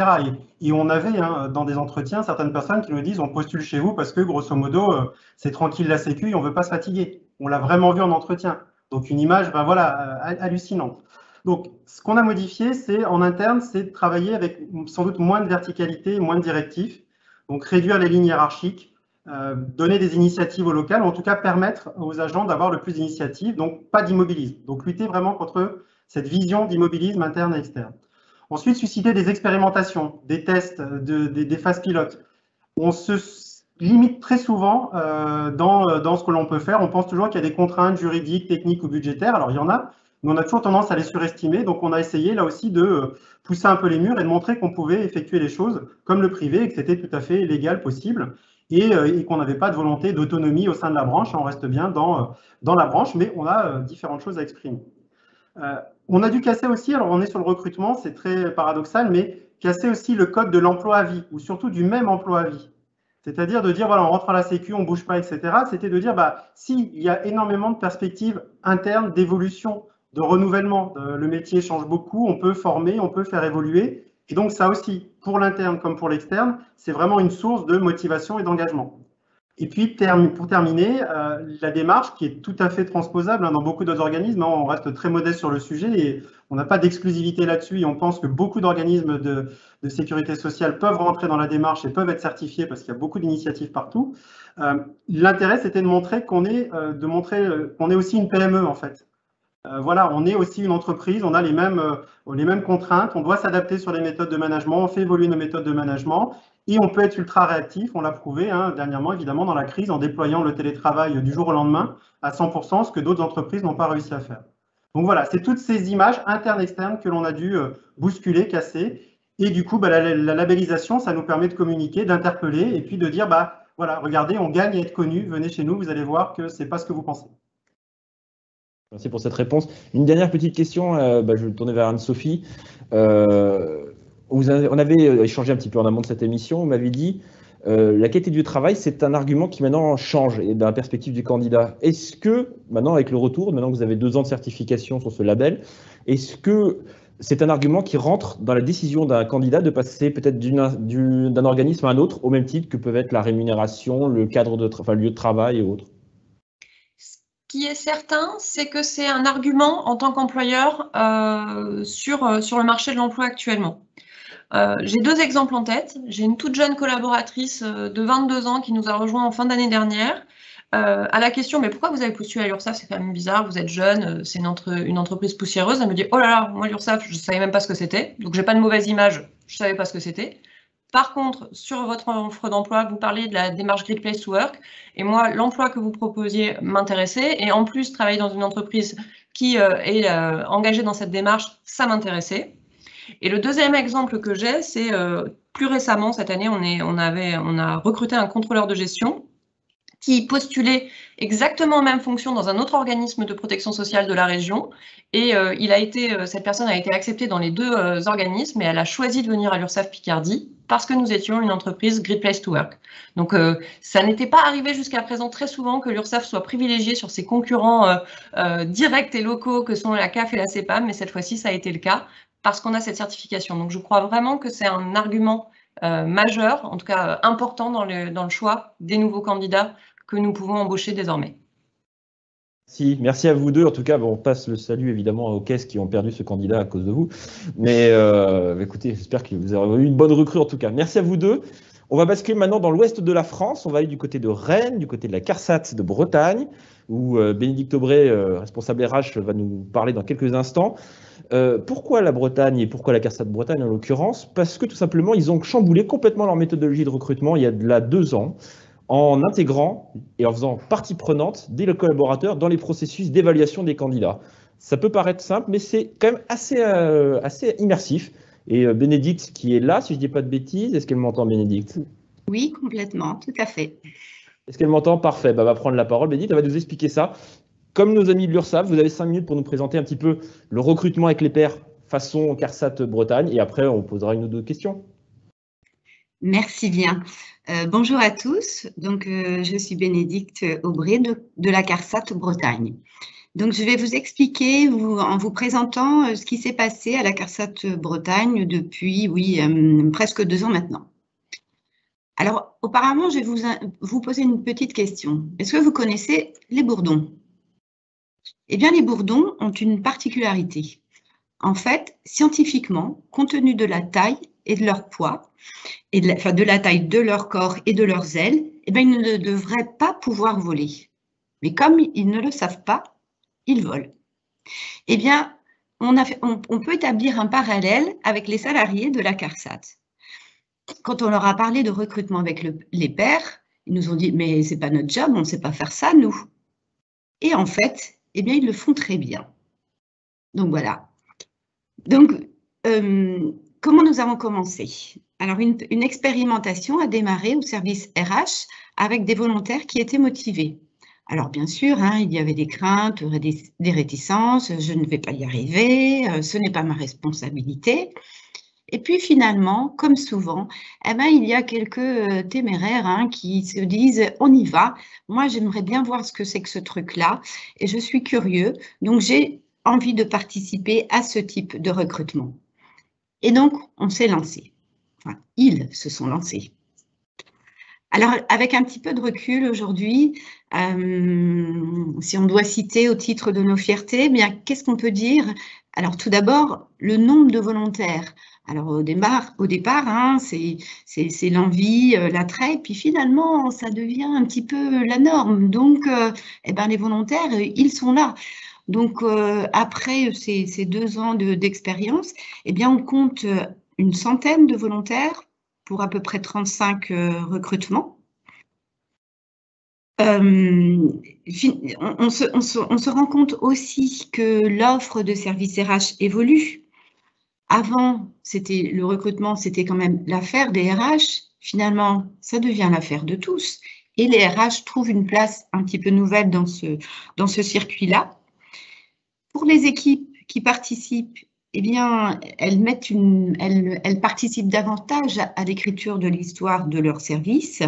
Et on avait dans des entretiens certaines personnes qui nous disent on postule chez vous parce que grosso modo, c'est tranquille la Sécu et on ne veut pas se fatiguer. On l'a vraiment vu en entretien. Donc une image hallucinante. Donc, ce qu'on a modifié, c'est en interne, c'est de travailler avec sans doute moins de verticalité, moins de directifs. Donc, réduire les lignes hiérarchiques, donner des initiatives au local, ou en tout cas permettre aux agents d'avoir le plus d'initiatives, donc pas d'immobilisme. Donc, lutter vraiment contre cette vision d'immobilisme interne et externe. Ensuite, susciter des expérimentations, des tests, des phases pilotes. On se limite très souvent dans ce que l'on peut faire. On pense toujours qu'il y a des contraintes juridiques, techniques ou budgétaires. Alors, il y en a, mais on a toujours tendance à les surestimer. Donc, on a essayé là aussi de pousser un peu les murs et de montrer qu'on pouvait effectuer les choses comme le privé et que c'était tout à fait légal, possible, et qu'on n'avait pas de volonté d'autonomie au sein de la branche. On reste bien dans la branche, mais on a différentes choses à exprimer. On a dû casser aussi, alors on est sur le recrutement, c'est très paradoxal, mais casser aussi le code de l'emploi à vie, ou surtout du même emploi à vie. C'est-à-dire de dire, voilà, on rentre à la Sécu, on ne bouge pas, etc. C'était de dire, si, il y a énormément de perspectives internes d'évolution, de renouvellement. Le métier change beaucoup, on peut former, on peut faire évoluer. Et donc ça aussi, pour l'interne comme pour l'externe, c'est vraiment une source de motivation et d'engagement. Et puis, pour terminer, la démarche qui est tout à fait transposable dans beaucoup d'autres organismes. On reste très modeste sur le sujet et on n'a pas d'exclusivité là-dessus. Et on pense que beaucoup d'organismes de sécurité sociale peuvent rentrer dans la démarche et peuvent être certifiés parce qu'il y a beaucoup d'initiatives partout. L'intérêt, c'était de montrer qu'on est aussi une PME, en fait. Voilà, on est aussi une entreprise, on a les mêmes contraintes, on doit s'adapter sur les méthodes de management, on fait évoluer nos méthodes de management et on peut être ultra réactif, on l'a prouvé dernièrement évidemment dans la crise en déployant le télétravail du jour au lendemain à 100%, ce que d'autres entreprises n'ont pas réussi à faire. Donc voilà, c'est toutes ces images internes-externes que l'on a dû bousculer, casser, et du coup la labellisation, ça nous permet de communiquer, d'interpeller et puis de dire voilà, regardez, on gagne à être connu, venez chez nous, vous allez voir que c'est pas ce que vous pensez. Merci pour cette réponse. Une dernière petite question, je vais le tourner vers Anne-Sophie. On avait échangé un petit peu en amont de cette émission, on m'avait dit la qualité du travail, c'est un argument qui maintenant change et dans la perspective du candidat. Est-ce que, maintenant avec le retour, maintenant que vous avez 2 ans de certification sur ce label, est-ce que c'est un argument qui rentre dans la décision d'un candidat de passer peut-être d'un organisme à un autre, au même titre que peuvent être la rémunération, le cadre le lieu de travail et autres? Ce qui est certain, c'est que c'est un argument en tant qu'employeur sur le marché de l'emploi actuellement. J'ai 2 exemples en tête. J'ai une toute jeune collaboratrice de 22 ans qui nous a rejoint en fin d'année dernière. À la question, mais pourquoi vous avez postulé à l'URSSAF? C'est quand même bizarre, vous êtes jeune, c'est une entreprise poussiéreuse. Elle me dit, oh là là, moi l'URSSAF, je ne savais même pas ce que c'était. Donc j'ai pas de mauvaise image, je ne savais pas ce que c'était. Par contre, sur votre offre d'emploi, vous parlez de la démarche Great Place to Work. Et moi, l'emploi que vous proposiez m'intéressait. Et en plus, travailler dans une entreprise qui est engagée dans cette démarche, ça m'intéressait. Et le deuxième exemple que j'ai, c'est plus récemment, cette année, on a recruté un contrôleur de gestion qui postulait exactement aux mêmes fonctions dans un autre organisme de protection sociale de la région. Et cette personne a été acceptée dans les deux organismes et elle a choisi de venir à l'URSSAF Picardie parce que nous étions une entreprise Great Place to Work. Donc, ça n'était pas arrivé jusqu'à présent très souvent que l'URSSAF soit privilégiée sur ses concurrents directs et locaux que sont la CAF et la CEPAM, mais cette fois-ci, ça a été le cas parce qu'on a cette certification. Donc, je crois vraiment que c'est un argument majeur, en tout cas important dans le choix des nouveaux candidats que nous pouvons embaucher désormais. Merci à vous deux. En tout cas, on passe le salut évidemment aux caisses qui ont perdu ce candidat à cause de vous. Mais écoutez, j'espère que vous avez eu une bonne recrue en tout cas. Merci à vous deux. On va basculer maintenant dans l'ouest de la France. On va aller du côté de Rennes, du côté de la CARSAT de Bretagne, où Bénédicte Aubray, responsable RH, va nous parler dans quelques instants. Pourquoi la Bretagne et pourquoi la CARSAT de Bretagne en l'occurrence? Parce que tout simplement, ils ont chamboulé complètement leur méthodologie de recrutement il y a de là 2 ans, en intégrant et en faisant partie prenante des collaborateurs dans les processus d'évaluation des candidats. Ça peut paraître simple, mais c'est quand même assez immersif. Et Bénédicte, qui est là, si je ne dis pas de bêtises, est-ce qu'elle m'entend, Bénédicte? Oui, complètement, tout à fait. Est-ce qu'elle m'entend? Parfait. Elle va prendre la parole. Bénédicte, elle va nous expliquer ça. Comme nos amis de l'URSSAF, vous avez 5 minutes pour nous présenter un petit peu le recrutement avec les pairs façon CARSAT Bretagne. Et après, on posera une ou deux questions. Merci bien. Bonjour à tous. Donc, je suis Bénédicte Aubray de la CARSAT Bretagne. Donc, je vais vous expliquer en vous présentant ce qui s'est passé à la CARSAT Bretagne depuis, presque 2 ans maintenant. Alors, auparavant, je vais vous poser une petite question. Est-ce que vous connaissez les bourdons? Eh bien, les bourdons ont une particularité. En fait, scientifiquement, compte tenu de la taille et de leur poids, et de la taille de leur corps et de leurs ailes, eh bien, ils ne devraient pas pouvoir voler. Mais comme ils ne le savent pas, ils volent. Eh bien, on peut établir un parallèle avec les salariés de la CARSAT. Quand on leur a parlé de recrutement avec les pairs, ils nous ont dit « mais ce n'est pas notre job, on ne sait pas faire ça, nous ». Et en fait, eh bien, ils le font très bien. Donc, voilà. Donc, comment nous avons commencé? Alors, une expérimentation a démarré au service RH avec des volontaires qui étaient motivés. Alors, bien sûr, il y avait des craintes, des réticences, je ne vais pas y arriver, ce n'est pas ma responsabilité. Et puis, finalement, comme souvent, il y a quelques téméraires qui se disent « on y va, moi, j'aimerais bien voir ce que c'est que ce truc-là, et je suis curieux, donc j'ai envie de participer à ce type de recrutement ». Et donc, on s'est lancé. Enfin, ils se sont lancés. Alors, avec un petit peu de recul aujourd'hui, si on doit citer au titre de nos fiertés, eh bien, qu'est-ce qu'on peut dire? Alors, tout d'abord, le nombre de volontaires. Alors, au départ, c'est l'envie, l'attrait, puis finalement, ça devient un petit peu la norme. Donc, les volontaires, ils sont là. Donc, après ces 2 ans d'expérience, eh bien, on compte une centaine de volontaires pour à peu près 35 recrutements. On se rend compte aussi que l'offre de services RH évolue. Avant, le recrutement, c'était quand même l'affaire des RH. Finalement, ça devient l'affaire de tous. Et les RH trouvent une place un petit peu nouvelle dans ce circuit-là. Pour les équipes qui participent, eh bien, elles participent davantage à l'écriture de l'histoire de leur service.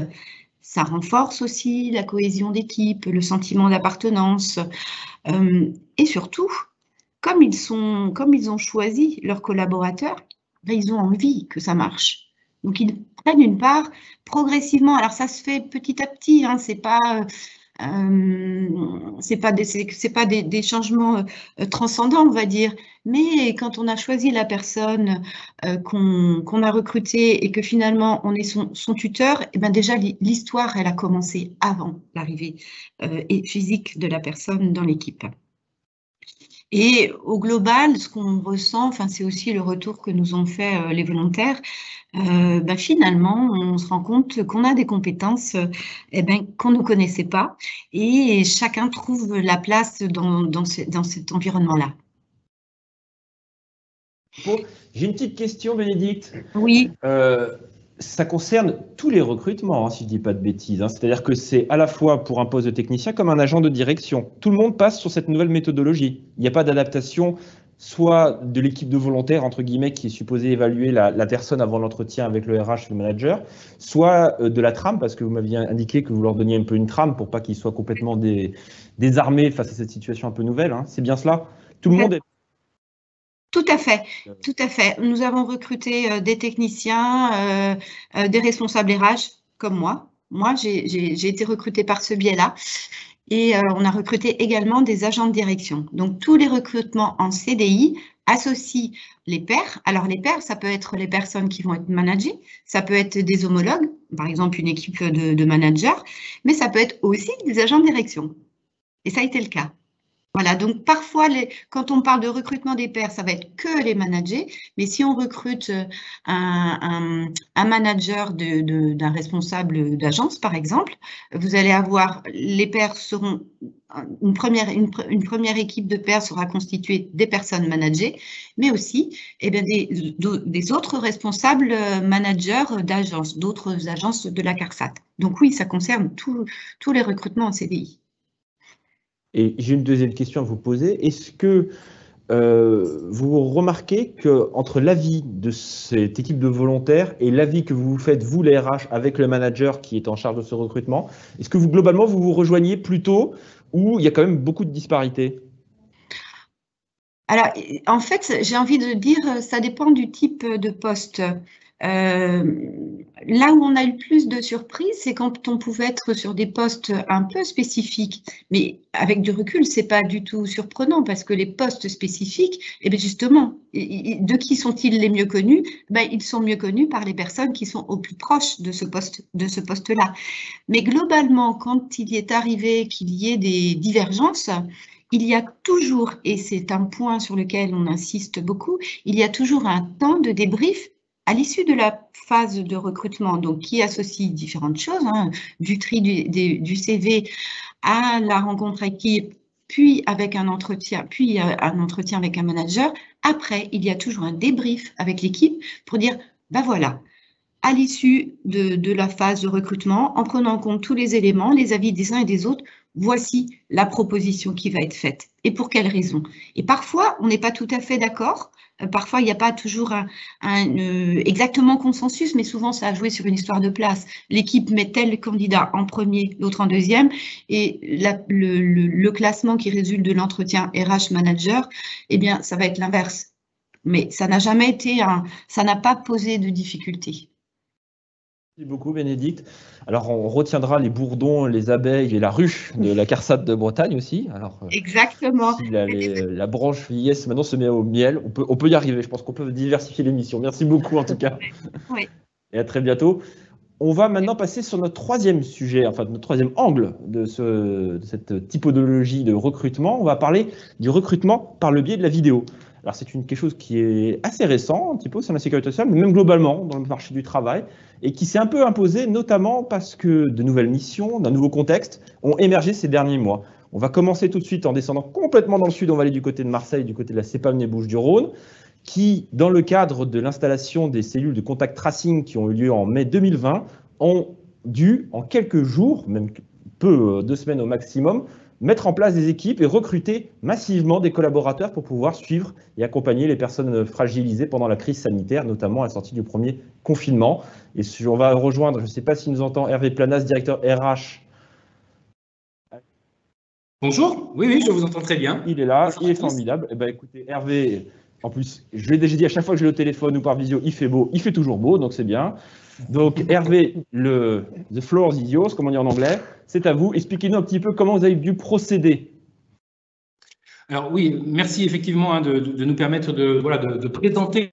Ça renforce aussi la cohésion d'équipe, le sentiment d'appartenance. Et surtout, comme ils ont choisi leurs collaborateurs, ils ont envie que ça marche. Donc, ils prennent une part progressivement. Alors, ça se fait petit à petit, c'est pas des changements transcendants, on va dire. Mais quand on a choisi la personne qu'on a recrutée et que finalement on est son tuteur, eh bien déjà l'histoire, elle a commencé avant l'arrivée physique de la personne dans l'équipe. Et au global, ce qu'on ressent, c'est aussi le retour que nous ont fait les volontaires. Finalement, on se rend compte qu'on a des compétences qu'on ne connaissait pas et chacun trouve la place dans cet environnement-là. Bon, j'ai une petite question, Bénédicte. Oui. ça concerne tous les recrutements, hein, si je ne dis pas de bêtises. Hein. C'est-à-dire que c'est à la fois pour un poste de technicien comme un agent de direction. Tout le monde passe sur cette nouvelle méthodologie. Il n'y a pas d'adaptation, soit de l'équipe de volontaires, entre guillemets, qui est supposée évaluer la personne avant l'entretien avec le RH, le manager, soit de la trame, parce que vous m'aviez indiqué que vous leur donniez un peu une trame pour pas qu'ils soient complètement désarmés face à cette situation un peu nouvelle. Hein. C'est bien cela? Tout le monde est... Tout à fait, tout à fait. Nous avons recruté des techniciens, des responsables RH comme moi. Moi, j'ai été recrutée par ce biais-là. Et on a recruté également des agents de direction. Donc, tous les recrutements en CDI associent les pairs. Alors, les pairs, ça peut être les personnes qui vont être managées, ça peut être des homologues, par exemple une équipe de managers, mais ça peut être aussi des agents de direction. Et ça a été le cas. Voilà, donc parfois, quand on parle de recrutement des pairs, ça va être que les managers, mais si on recrute un manager d'un responsable d'agence, par exemple, vous allez avoir, les pairs seront, une première équipe de pairs sera constituée des personnes managées, mais aussi des autres responsables managers d'agences, d'autres agences de la CARSAT. Donc oui, ça concerne tous les recrutements en CDI. Et j'ai une deuxième question à vous poser. Est-ce que vous remarquez qu'entre l'avis de cette équipe de volontaires et l'avis que vous faites, vous, les RH, avec le manager qui est en charge de ce recrutement, est-ce que globalement, vous vous rejoignez plutôt ou il y a quand même beaucoup de disparités? Alors, en fait, j'ai envie de dire, ça dépend du type de poste. Là où on a eu plus de surprises, c'est quand on pouvait être sur des postes un peu spécifiques. Mais avec du recul, c'est pas du tout surprenant parce que les postes spécifiques, bien justement, de qui sont-ils les mieux connus? Ils sont mieux connus par les personnes qui sont au plus proches de ce poste-là. Mais globalement, quand il y est arrivé qu'il y ait des divergences, il y a toujours, et c'est un point sur lequel on insiste beaucoup, il y a toujours un temps de débrief à l'issue de la phase de recrutement, donc qui associe différentes choses, hein, du tri du CV à la rencontre équipe, puis avec un entretien, avec un manager. Après, il y a toujours un débrief avec l'équipe pour dire, voilà, à l'issue de la phase de recrutement, en prenant en compte tous les éléments, les avis des uns et des autres, voici la proposition qui va être faite. Et pour quelles raisons? Et parfois, on n'est pas tout à fait d'accord. Parfois, il n'y a pas toujours exactement consensus, mais souvent, ça a joué sur une histoire de place. L'équipe met tel candidat en premier, l'autre en deuxième, et le classement qui résulte de l'entretien RH manager, ça va être l'inverse. Mais ça n'a jamais été ça n'a pas posé de difficulté. Merci beaucoup, Bénédicte. Alors, on retiendra les bourdons, les abeilles et la ruche de la CARSAT de Bretagne aussi. Alors, exactement. Si la branche vieillesse maintenant se met au miel, on peut y arriver. Je pense qu'on peut diversifier l'émission. Merci beaucoup, en tout cas. Oui. Et à très bientôt. On va maintenant passer sur notre troisième sujet, enfin notre troisième angle de cette typologie de recrutement. On va parler du recrutement par le biais de la vidéo. Alors, c'est quelque chose qui est assez récent, un petit peu au sein de la sécurité sociale, mais même globalement dans le marché du travail, et qui s'est un peu imposé, notamment parce que de nouvelles missions, d'un nouveau contexte, ont émergé ces derniers mois. On va commencer tout de suite en descendant complètement dans le sud, on va aller du côté de Marseille, du côté de la CEPAM des Bouches-du-Rhône, qui, dans le cadre de l'installation des cellules de contact tracing qui ont eu lieu en mai 2020, ont dû, en quelques jours, même 2 semaines au maximum, mettre en place des équipes et recruter massivement des collaborateurs pour pouvoir suivre et accompagner les personnes fragilisées pendant la crise sanitaire, notamment à la sortie du premier confinement. Et on va rejoindre, je ne sais pas s'il nous entend, Hervé Planas, directeur RH. Bonjour, oui, je vous entends très bien. Il est là, il est formidable. Écoutez, Hervé, en plus, je l'ai déjà dit à chaque fois que je l'ai au téléphone ou par visio, il fait beau, il fait toujours beau, donc c'est bien. Donc Hervé, the floor is yours, comme on dit en anglais, c'est à vous. Expliquez-nous un petit peu comment vous avez dû procéder. Alors oui, merci effectivement de nous permettre de présenter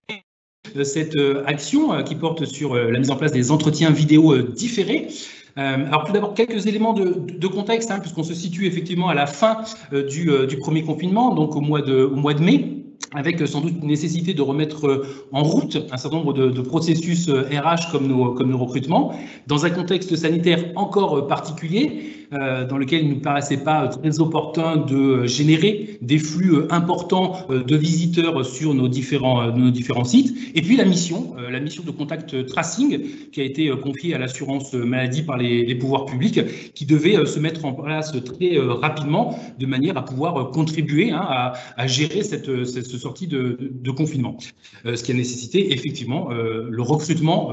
cette action qui porte sur la mise en place des entretiens vidéo différés. Alors tout d'abord, quelques éléments de contexte, puisqu'on se situe effectivement à la fin du premier confinement, donc au mois de mai, avec sans doute une nécessité de remettre en route un certain nombre de processus RH comme nos recrutements, dans un contexte sanitaire encore particulier. dans lequel il ne nous paraissait pas très opportun de générer des flux importants de visiteurs sur nos différents sites. Et puis la mission de contact tracing qui a été confiée à l'assurance maladie par les pouvoirs publics, qui devait se mettre en place très rapidement de manière à pouvoir contribuer à gérer cette sortie de confinement. Ce qui a nécessité effectivement le recrutement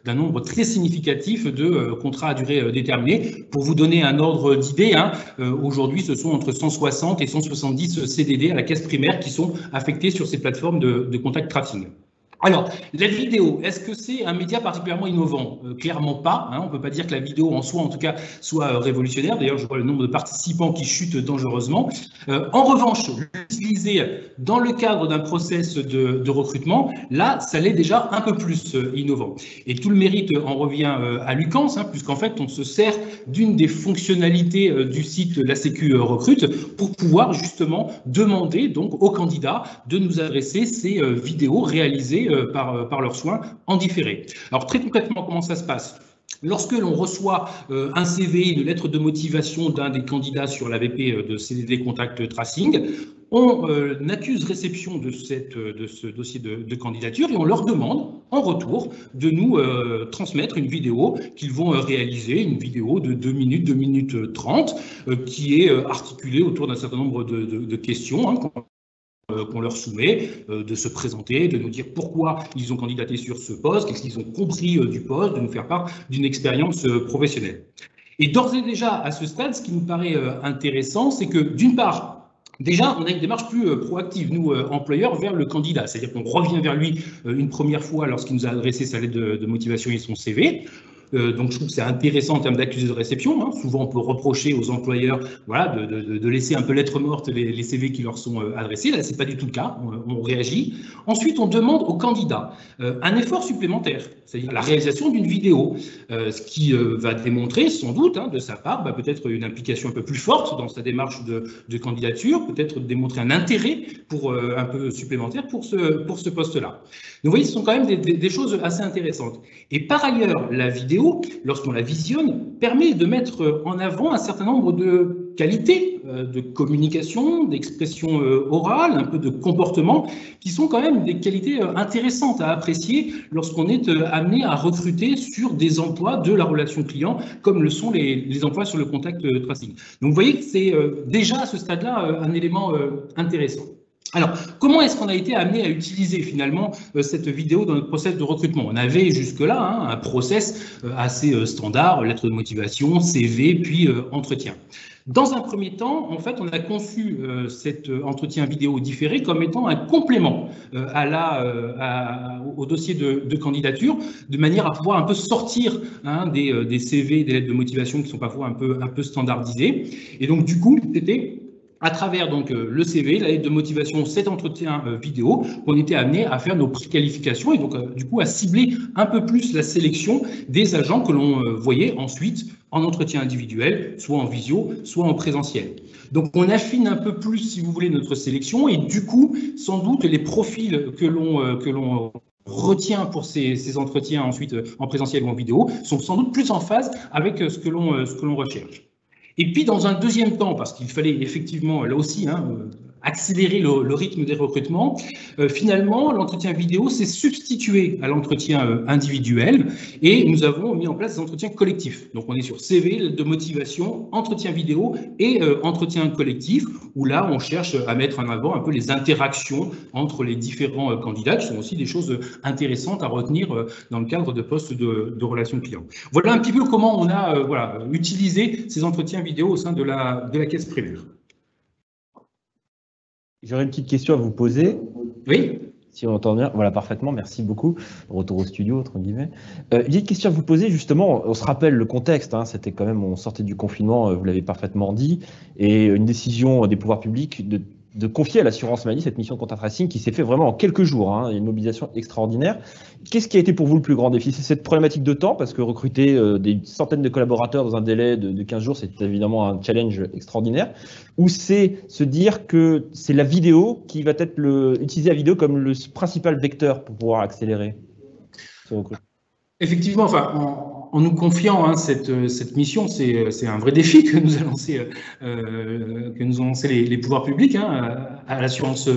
d'un nombre très significatif de contrats à durée déterminée. Pour vous donner un ordre d'idée, aujourd'hui ce sont entre 160 et 170 CDD à la caisse primaire qui sont affectés sur ces plateformes de contact tracing. Alors, la vidéo, est-ce que c'est un média particulièrement innovant? Clairement pas. On ne peut pas dire que la vidéo en soi, en tout cas, soit révolutionnaire. D'ailleurs, je vois le nombre de participants qui chute dangereusement. En revanche, l'utiliser dans le cadre d'un process de recrutement, là, ça l'est déjà un peu plus innovant. Et tout le mérite en revient à Lucans, puisqu'en fait, on se sert d'une des fonctionnalités du site La Sécu Recrute pour pouvoir justement demander donc aux candidats de nous adresser ces vidéos réalisées par leurs soins en différé. Alors très concrètement, comment ça se passe? Lorsque l'on reçoit un CV, une lettre de motivation d'un des candidats sur l'AVP de CDD Contact Tracing, on accuse réception de ce dossier de candidature et on leur demande en retour de nous transmettre une vidéo qu'ils vont réaliser, une vidéo de 2 minutes, 2 minutes 30, qui est articulée autour d'un certain nombre de questions, qu'on leur soumet, de se présenter, de nous dire pourquoi ils ont candidaté sur ce poste, qu'est-ce qu'ils ont compris du poste, de nous faire part d'une expérience professionnelle. Et d'ores et déjà, à ce stade, ce qui nous paraît intéressant, c'est que d'une part, déjà, on a une démarche plus proactive, nous, employeurs, vers le candidat. C'est-à-dire qu'on revient vers lui une première fois lorsqu'il nous a adressé sa lettre de motivation et son CV. Donc je trouve que c'est intéressant en termes d'accusé de réception. Souvent on peut reprocher aux employeurs de laisser un peu lettre morte les CV qui leur sont adressés. Là c'est pas du tout le cas, on réagit. Ensuite on demande au candidat un effort supplémentaire, c'est-à-dire la réalisation d'une vidéo, ce qui va démontrer sans doute de sa part peut-être une implication un peu plus forte dans sa démarche de candidature, peut-être démontrer un intérêt pour un peu supplémentaire pour ce poste-là. Donc vous voyez, ce sont quand même des choses assez intéressantes. Et par ailleurs, la vidéo, lorsqu'on la visionne, permet de mettre en avant un certain nombre de qualités de communication, d'expression orale, un peu de comportement, qui sont quand même des qualités intéressantes à apprécier lorsqu'on est amené à recruter sur des emplois de la relation client, comme le sont les emplois sur le contact tracing. Donc vous voyez que c'est déjà à ce stade-là un élément intéressant. Alors, comment est-ce qu'on a été amené à utiliser finalement cette vidéo dans notre process de recrutement? On avait jusque-là un process assez standard, lettre de motivation, CV, puis entretien. Dans un premier temps, en fait, on a conçu cet entretien vidéo différé comme étant un complément au dossier de candidature, de manière à pouvoir un peu sortir des CV, des lettres de motivation qui sont parfois un peu standardisées. Et donc, du coup, c'était à travers donc le CV, la lettre de motivation, cet entretien vidéo, qu'on était amené à faire nos préqualifications et donc du coup à cibler un peu plus la sélection des agents que l'on voyait ensuite en entretien individuel, soit en visio, soit en présentiel. Donc on affine un peu plus, si vous voulez, notre sélection et du coup, sans doute, les profils que l'on retient pour ces entretiens ensuite en présentiel ou en vidéo sont sans doute plus en phase avec ce que l'on recherche. Et puis, dans un deuxième temps, parce qu'il fallait effectivement, là aussi, accélérer le rythme des recrutements, finalement, l'entretien vidéo s'est substitué à l'entretien individuel et nous avons mis en place des entretiens collectifs. Donc, on est sur CV de motivation, entretien vidéo et entretien collectif, où là, on cherche à mettre en avant un peu les interactions entre les différents candidats, qui sont aussi des choses intéressantes à retenir dans le cadre de postes de relations clients. Voilà un petit peu comment on a utilisé ces entretiens vidéo au sein de la caisse primaire. J'aurais une petite question à vous poser. Oui. Si on entend bien, voilà, parfaitement, merci beaucoup. Retour au studio, entre guillemets. J'ai une question à vous poser, justement, on se rappelle le contexte, c'était quand même, on sortait du confinement, vous l'avez parfaitement dit, et une décision des pouvoirs publics de confier à l'assurance maladie cette mission de contact tracing qui s'est fait vraiment en quelques jours, une mobilisation extraordinaire. Qu'est-ce qui a été pour vous le plus grand défi? C'est cette problématique de temps, parce que recruter des centaines de collaborateurs dans un délai de 15 jours, c'est évidemment un challenge extraordinaire, ou c'est se dire que c'est la vidéo qui va être utiliser la vidéo comme le principal vecteur pour pouvoir accélérer ce recrutement? Effectivement, enfin, en nous confiant hein, cette mission, c'est un vrai défi que nous a lancé, les pouvoirs publics hein, à l'assurance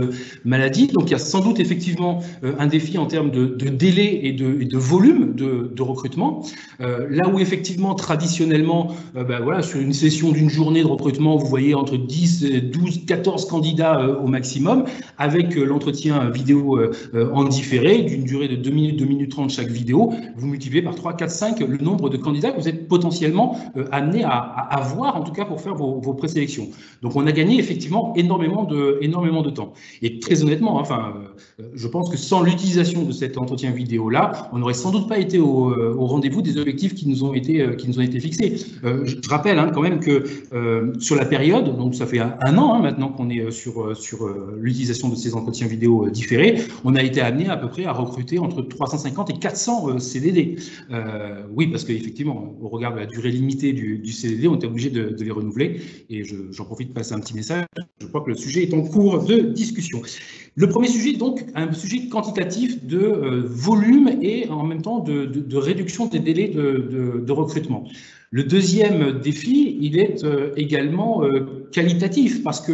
maladie. Donc il y a sans doute effectivement un défi en termes de délai et de volume de recrutement. Là où effectivement traditionnellement, voilà, sur une session d'une journée de recrutement, vous voyez entre 10, 12, 14 candidats au maximum, avec l'entretien vidéo en différé d'une durée de 2 minutes, 2 minutes 30 chaque vidéo, vous multipliez par 3, 4, 5 le nombre de candidats que vous êtes potentiellement amenés à voir, en tout cas pour faire vos présélections. Donc on a gagné effectivement énormément de temps. Et très honnêtement, enfin, je pense que sans l'utilisation de cet entretien vidéo-là, on n'aurait sans doute pas été au rendez-vous des objectifs qui nous ont été fixés. Je rappelle hein, quand même que sur la période, donc ça fait un an hein, maintenant qu'on est sur l'utilisation de ces entretiens vidéo différés, on a été amené à peu près à recruter entre 350 et 400 CDD. Oui, parce qu'effectivement, au regard de la durée limitée du CDD, on était obligé de les renouveler. Et j'en profite de passer un petit message. Je crois que le sujet est en cours de discussion. Le premier sujet, donc, un sujet quantitatif de volume et en même temps de réduction des délais de recrutement. Le deuxième défi, il est également qualitatif parce que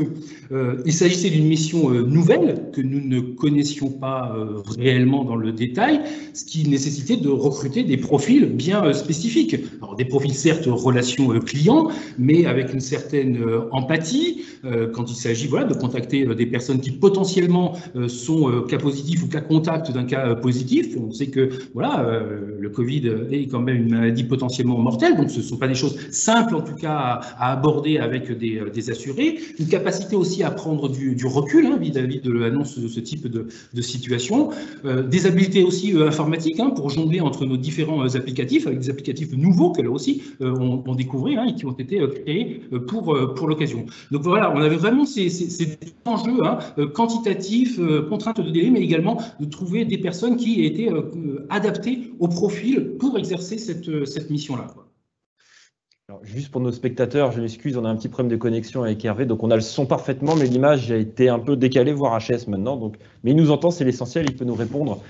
il s'agissait d'une mission nouvelle que nous ne connaissions pas réellement dans le détail, ce qui nécessitait de recruter des profils bien spécifiques. Alors, des profils certes relation client, mais avec une certaine empathie quand il s'agit voilà, de contacter des personnes qui potentiellement sont cas positifs ou cas contact d'un cas positif. On sait que voilà, le Covid est quand même une maladie potentiellement mortelle, donc ce ne sont pas des choses simples en tout cas à aborder avec des assurés. Une capacité aussi à prendre du recul hein, vis-à-vis de l'annonce de ce type de situation. Des habiletés aussi informatiques hein, pour jongler entre nos différents applicatifs, avec des applicatifs nouveaux que là aussi on découvrait hein, et qui ont été créés pour l'occasion. Donc voilà, on avait vraiment ces enjeux hein, quantitatifs, contraintes de délai, mais également de trouver des personnes qui étaient adaptées au profil pour exercer cette mission-là. Alors, juste pour nos spectateurs, je m'excuse, on a un petit problème de connexion avec Hervé, donc on a le son parfaitement, mais l'image a été un peu décalée, voire HS maintenant. Donc, mais il nous entend, c'est l'essentiel, il peut nous répondre,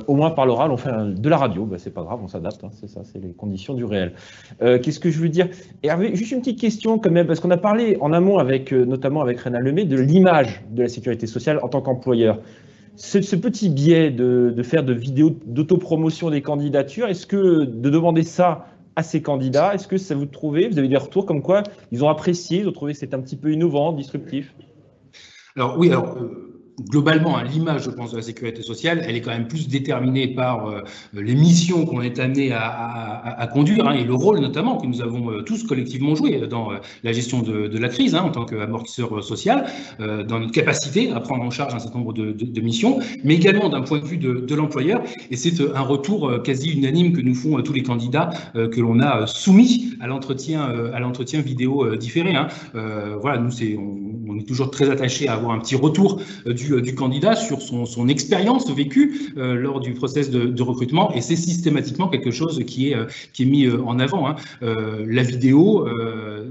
au moins par l'oral. On fait de la radio, c'est pas grave, on s'adapte, hein, c'est ça, c'est les conditions du réel. Qu'est-ce que je veux dire, Hervé, juste une petite question quand même, parce qu'on a parlé en amont avec, notamment avec Rénal Lemay, de l'image de la sécurité sociale en tant qu'employeur. Ce petit biais de faire de vidéos d'autopromotion des candidatures, est-ce que de demander ça à ces candidats, est-ce que ça vous trouvez, vous avez des retours comme quoi ils ont apprécié, ils ont trouvé que c'était un petit peu innovant, disruptif? Alors oui, globalement, hein, l'image, je pense, de la sécurité sociale, elle est quand même plus déterminée par les missions qu'on est amené à conduire hein, et le rôle notamment que nous avons tous collectivement joué dans la gestion de la crise hein, en tant qu'amortisseur social, dans notre capacité à prendre en charge un certain nombre de missions, mais également d'un point de vue de l'employeur. Et c'est un retour quasi unanime que nous font tous les candidats que l'on a soumis à l'entretien vidéo différé. Hein. Voilà, nous, on est toujours très attachés à avoir un petit retour du candidat sur son expérience vécue lors du process de recrutement, et c'est systématiquement quelque chose qui est mis en avant. Hein. La vidéo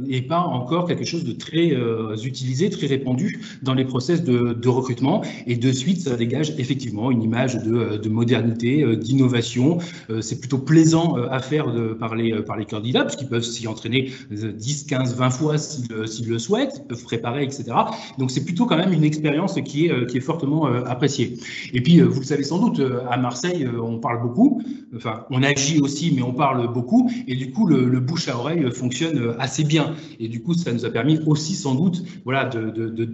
n'est pas encore quelque chose de très utilisé, très répandu dans les process de recrutement, et de suite ça dégage effectivement une image de modernité, d'innovation. C'est plutôt plaisant à faire par les candidats, puisqu'ils peuvent s'y entraîner 10, 15, 20 fois s'ils le souhaitent, ils peuvent préparer, etc. Donc c'est plutôt quand même une expérience qui est fortement appréciée. Et puis, vous le savez sans doute, à Marseille, on parle beaucoup, enfin, on agit aussi, mais on parle beaucoup, et du coup, le bouche à oreille fonctionne assez bien. Et du coup, ça nous a permis aussi sans doute, voilà, de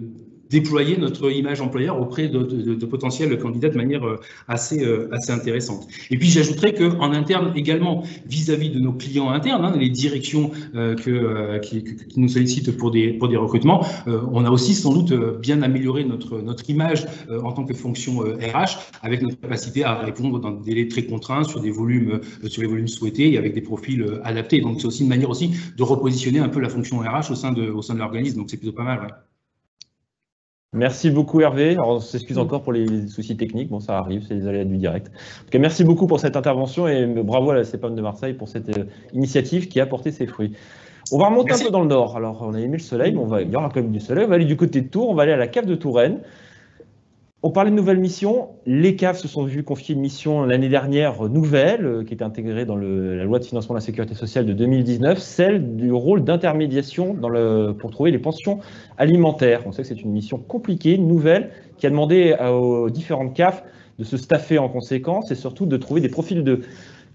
déployer notre image employeur auprès de potentiels candidats de manière assez intéressante. Et puis j'ajouterais qu'en interne également, vis-à-vis de nos clients internes, hein, les directions qui nous sollicitent pour des recrutements, on a aussi sans doute bien amélioré notre image en tant que fonction RH, avec notre capacité à répondre dans des délais très contraints sur les volumes souhaités et avec des profils adaptés. Donc c'est aussi une manière aussi de repositionner un peu la fonction RH au sein de l'organisme. Donc c'est plutôt pas mal. Ouais. Merci beaucoup Hervé. Alors, on s'excuse encore pour les soucis techniques. Bon, ça arrive, c'est les aléas du direct. En tout cas, merci beaucoup pour cette intervention et bravo à la CPAM de Marseille pour cette initiative qui a porté ses fruits. On va remonter un peu dans le nord. Alors, on a aimé le soleil, mais il y aura quand même du soleil. On va aller du côté de Tours, on va aller à la cave de Touraine. On parlait de nouvelles missions. Les CAF se sont vus confier une mission l'année dernière nouvelle, qui était intégrée dans la loi de financement de la sécurité sociale de 2019, celle du rôle d'intermédiation pour trouver les pensions alimentaires. On sait que c'est une mission compliquée, nouvelle, qui a demandé aux différentes CAF de se staffer en conséquence et surtout de trouver des profils de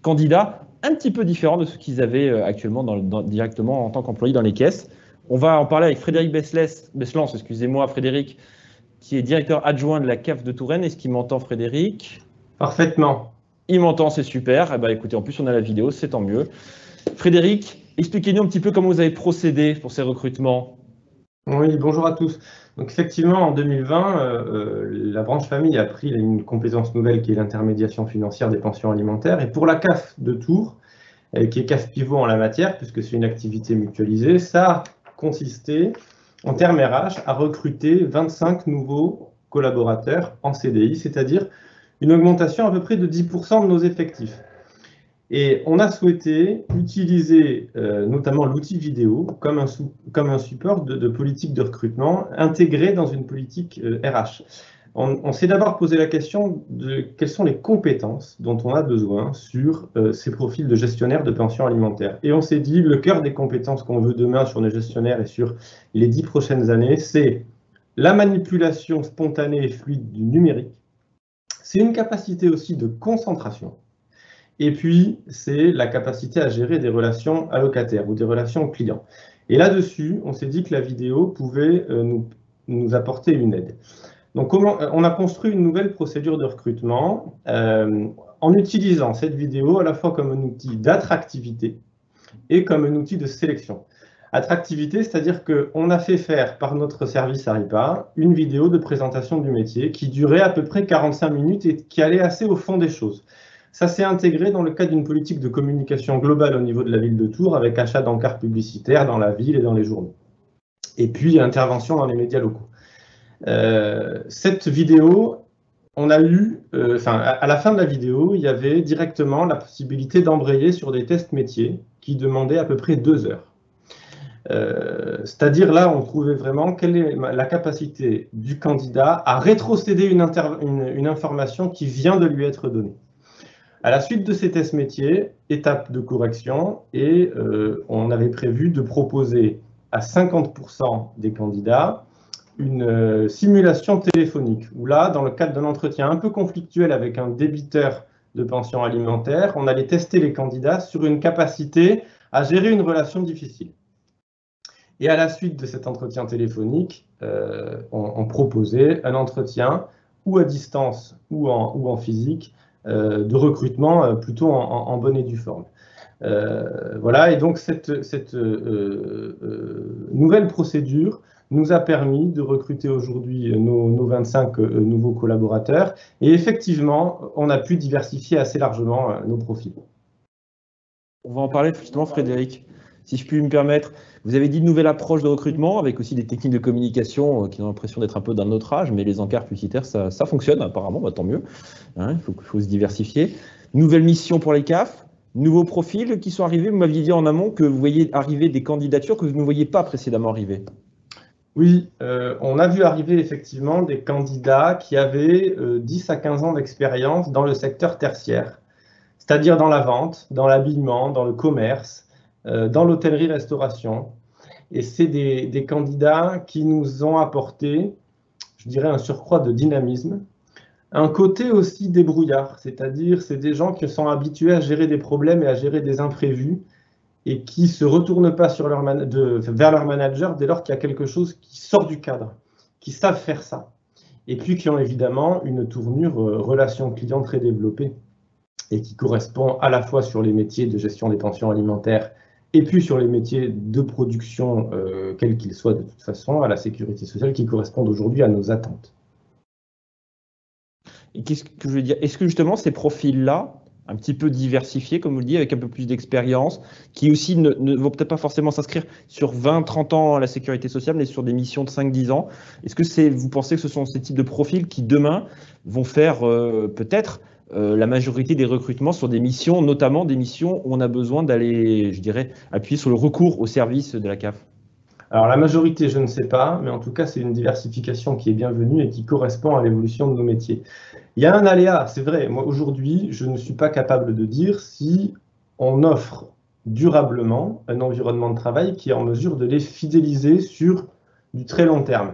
candidats un petit peu différents de ce qu'ils avaient actuellement directement en tant qu'employés dans les caisses. On va en parler avec Frédéric Besselance, excusez-moi Frédéric, qui est directeur adjoint de la CAF de Touraine. Est-ce qu'il m'entend, Frédéric? Parfaitement. Il m'entend, c'est super. Eh ben, écoutez, en plus, on a la vidéo, c'est tant mieux. Frédéric, expliquez-nous un petit peu comment vous avez procédé pour ces recrutements. Oui, bonjour à tous. Donc effectivement, en 2020, la branche famille a pris une compétence nouvelle qui est l'intermédiation financière des pensions alimentaires. Et pour la CAF de Tours, qui est CAF pivot en la matière, puisque c'est une activité mutualisée, ça a consisté en termes RH, à recruter 25 nouveaux collaborateurs en CDI, c'est-à-dire une augmentation à peu près de 10% de nos effectifs. Et on a souhaité utiliser notamment l'outil vidéo comme un support de politique de recrutement intégré dans une politique RH. On s'est d'abord posé la question de quelles sont les compétences dont on a besoin sur ces profils de gestionnaires de pensions alimentaires. Et on s'est dit, le cœur des compétences qu'on veut demain sur les gestionnaires et sur les 10 prochaines années, c'est la manipulation spontanée et fluide du numérique. C'est une capacité aussi de concentration. Et puis, c'est la capacité à gérer des relations allocataires ou des relations clients. Et là-dessus, on s'est dit que la vidéo pouvait nous apporter une aide. Donc, on a construit une nouvelle procédure de recrutement en utilisant cette vidéo à la fois comme un outil d'attractivité et comme un outil de sélection. Attractivité, c'est-à-dire qu'on a fait faire par notre service Aripa une vidéo de présentation du métier qui durait à peu près 45 minutes et qui allait assez au fond des choses. Ça s'est intégré dans le cadre d'une politique de communication globale au niveau de la ville de Tours avec achat d'encarts publicitaires dans la ville et dans les journaux. Et puis intervention dans les médias locaux. Cette vidéo, on a eu, à la fin de la vidéo, il y avait directement la possibilité d'embrayer sur des tests métiers qui demandaient à peu près 2 heures. C'est-à-dire là, on trouvait vraiment quelle est la capacité du candidat à rétrocéder une information qui vient de lui être donnée. À la suite de ces tests métiers, étape de correction, et on avait prévu de proposer à 50% des candidats une simulation téléphonique, où là, dans le cadre d'un entretien un peu conflictuel avec un débiteur de pension alimentaire, on allait tester les candidats sur une capacité à gérer une relation difficile. Et à la suite de cet entretien téléphonique, on proposait un entretien ou à distance ou en physique de recrutement plutôt en bonne et due forme. Voilà, et donc cette nouvelle procédure nous a permis de recruter aujourd'hui nos 25 nouveaux collaborateurs. Et effectivement, on a pu diversifier assez largement nos profils. On va en parler justement, Frédéric. Si je puis me permettre, vous avez dit une nouvelle approche de recrutement avec aussi des techniques de communication qui ont l'impression d'être un peu d'un autre âge, mais les encarts publicitaires, ça fonctionne apparemment, bah, tant mieux. Hein, il faut se diversifier. Nouvelle mission pour les CAF, nouveaux profils qui sont arrivés. Vous m'aviez dit en amont que vous voyez arriver des candidatures que vous ne voyiez pas précédemment arriver. Oui, on a vu arriver effectivement des candidats qui avaient 10 à 15 ans d'expérience dans le secteur tertiaire, c'est-à-dire dans la vente, dans l'habillement, dans le commerce, dans l'hôtellerie-restauration. Et c'est des candidats qui nous ont apporté, je dirais, un surcroît de dynamisme, un côté aussi débrouillard, c'est-à-dire c'est des gens qui sont habitués à gérer des problèmes et à gérer des imprévus et qui ne se retournent pas vers leur manager dès lors qu'il y a quelque chose qui sort du cadre, qui savent faire ça. Et puis qui ont évidemment une tournure relation client très développée et qui correspond à la fois sur les métiers de gestion des pensions alimentaires et puis sur les métiers de production, quels qu'ils soient de toute façon, à la sécurité sociale, qui correspondent aujourd'hui à nos attentes. Et qu'est-ce que je veux dire? Est-ce que justement ces profils-là, un petit peu diversifiés, comme vous le dites, avec un peu plus d'expérience, qui aussi ne vont peut-être pas forcément s'inscrire sur 20-30 ans à la sécurité sociale, mais sur des missions de 5-10 ans, est-ce que vous pensez que ce sont ces types de profils qui, demain, vont faire peut-être la majorité des recrutements sur des missions, notamment des missions où on a besoin d'aller, je dirais, appuyer sur le recours au service de la CAF? Alors la majorité, je ne sais pas, mais en tout cas, c'est une diversification qui est bienvenue et qui correspond à l'évolution de nos métiers. Il y a un aléa, c'est vrai. Moi, aujourd'hui, je ne suis pas capable de dire si on offre durablement un environnement de travail qui est en mesure de les fidéliser sur du très long terme.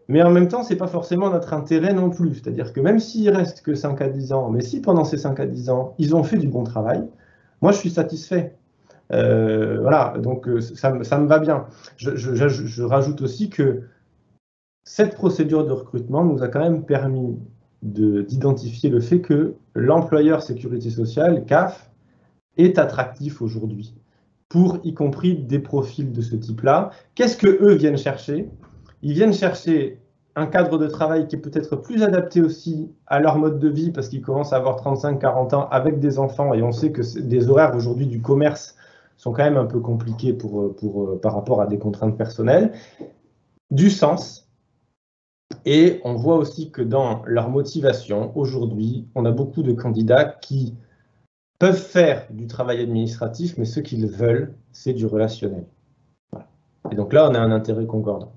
Mais en même temps, ce n'est pas forcément notre intérêt non plus. C'est-à-dire que même s'il ne reste que 5 à 10 ans, mais si pendant ces 5 à 10 ans, ils ont fait du bon travail, moi, je suis satisfait. Voilà, donc ça me va bien. Je rajoute aussi que cette procédure de recrutement nous a quand même permis d'identifier le fait que l'employeur sécurité sociale, CAF, est attractif aujourd'hui pour y compris des profils de ce type-là. Qu'est-ce que eux viennent chercher? Ils viennent chercher un cadre de travail qui est peut-être plus adapté aussi à leur mode de vie parce qu'ils commencent à avoir 35-40 ans avec des enfants et on sait que des horaires aujourd'hui du commerce sont quand même un peu compliqués par rapport à des contraintes personnelles. Du sens. Et on voit aussi que dans leur motivation, aujourd'hui, on a beaucoup de candidats qui peuvent faire du travail administratif, mais ce qu'ils veulent, c'est du relationnel. Voilà. Et donc là, on a un intérêt concordant.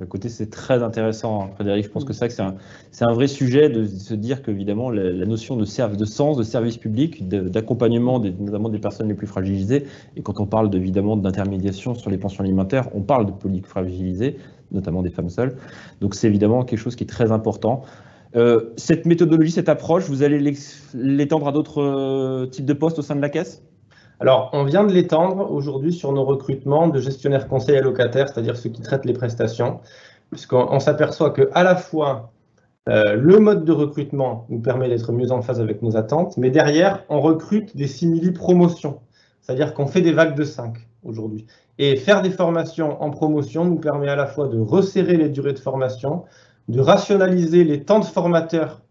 Écoutez, c'est très intéressant, Frédéric. Je pense que c'est un vrai sujet de se dire qu'évidemment, la notion de sens, de service public, d'accompagnement notamment des personnes les plus fragilisées, et quand on parle évidemment d'intermédiation sur les pensions alimentaires, on parle de publics fragilisés, notamment des femmes seules. Donc c'est évidemment quelque chose qui est très important. Cette méthodologie, cette approche, vous allez l'étendre à d'autres types de postes au sein de la Caisse ? Alors, on vient de l'étendre aujourd'hui sur nos recrutements de gestionnaires conseils allocataires, c'est-à-dire ceux qui traitent les prestations, puisqu'on s'aperçoit qu'à la fois le mode de recrutement nous permet d'être mieux en phase avec nos attentes, mais derrière, on recrute des simili-promotions, c'est-à-dire qu'on fait des vagues de 5 aujourd'hui. Et faire des formations en promotion nous permet à la fois de resserrer les durées de formation, de rationaliser les temps de formateurs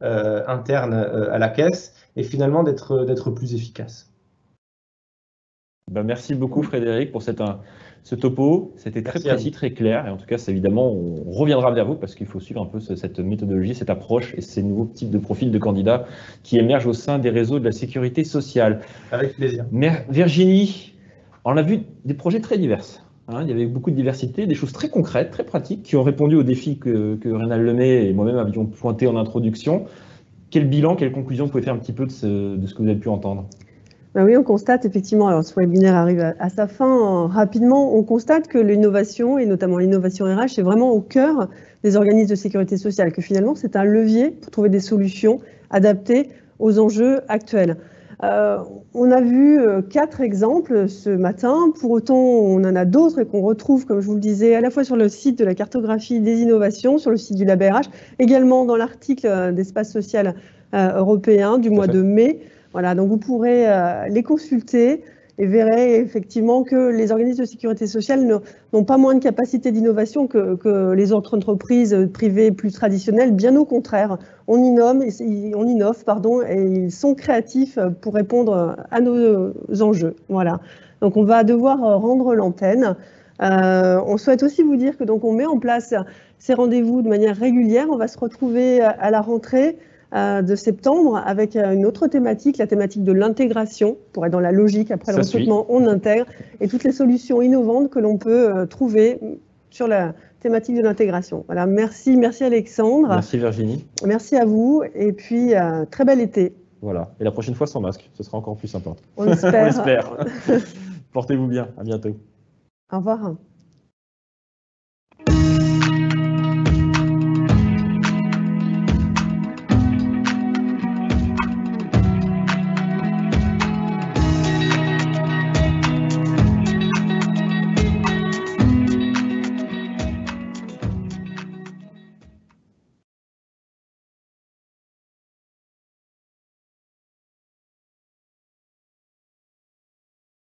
internes à la Caisse et finalement d'être plus efficace. Ben merci beaucoup Frédéric pour ce topo, c'était très précis, très clair, et en tout cas évidemment on reviendra vers vous parce qu'il faut suivre un peu cette méthodologie, cette approche et ces nouveaux types de profils de candidats qui émergent au sein des réseaux de la sécurité sociale. Avec plaisir. Virginie, on a vu des projets très divers, hein, il y avait beaucoup de diversité, des choses très concrètes, très pratiques qui ont répondu aux défis que Rénal Lemay et moi-même avions pointé en introduction. Quel bilan, quelle conclusion vous pouvez faire un petit peu de ce que vous avez pu entendre ? Ben oui, on constate effectivement, alors ce webinaire arrive à sa fin rapidement, on constate que l'innovation, et notamment l'innovation RH, est vraiment au cœur des organismes de sécurité sociale, que finalement c'est un levier pour trouver des solutions adaptées aux enjeux actuels. On a vu 4 exemples ce matin, pour autant on en a d'autres et qu'on retrouve, comme je vous le disais, à la fois sur le site de la cartographie des innovations, sur le site du LabRH, également dans l'article d'Espace Social européen du mois de mai. Voilà, donc vous pourrez les consulter et verrez effectivement que les organismes de sécurité sociale n'ont pas moins de capacité d'innovation que les autres entreprises privées plus traditionnelles. Bien au contraire, on innove, et ils sont créatifs pour répondre à nos enjeux. Voilà, donc on va devoir rendre l'antenne. On souhaite aussi vous dire que donc on met en place ces rendez-vous de manière régulière. On va se retrouver à la rentrée de septembre avec une autre thématique, la thématique de l'intégration, pour être dans la logique, après le recrutement, on intègre, et toutes les solutions innovantes que l'on peut trouver sur la thématique de l'intégration. Voilà, merci Alexandre. Merci Virginie. Merci à vous, et puis très bel été. Voilà, et la prochaine fois sans masque, ce sera encore plus sympa. On espère. On espère. Portez-vous bien, à bientôt. Au revoir.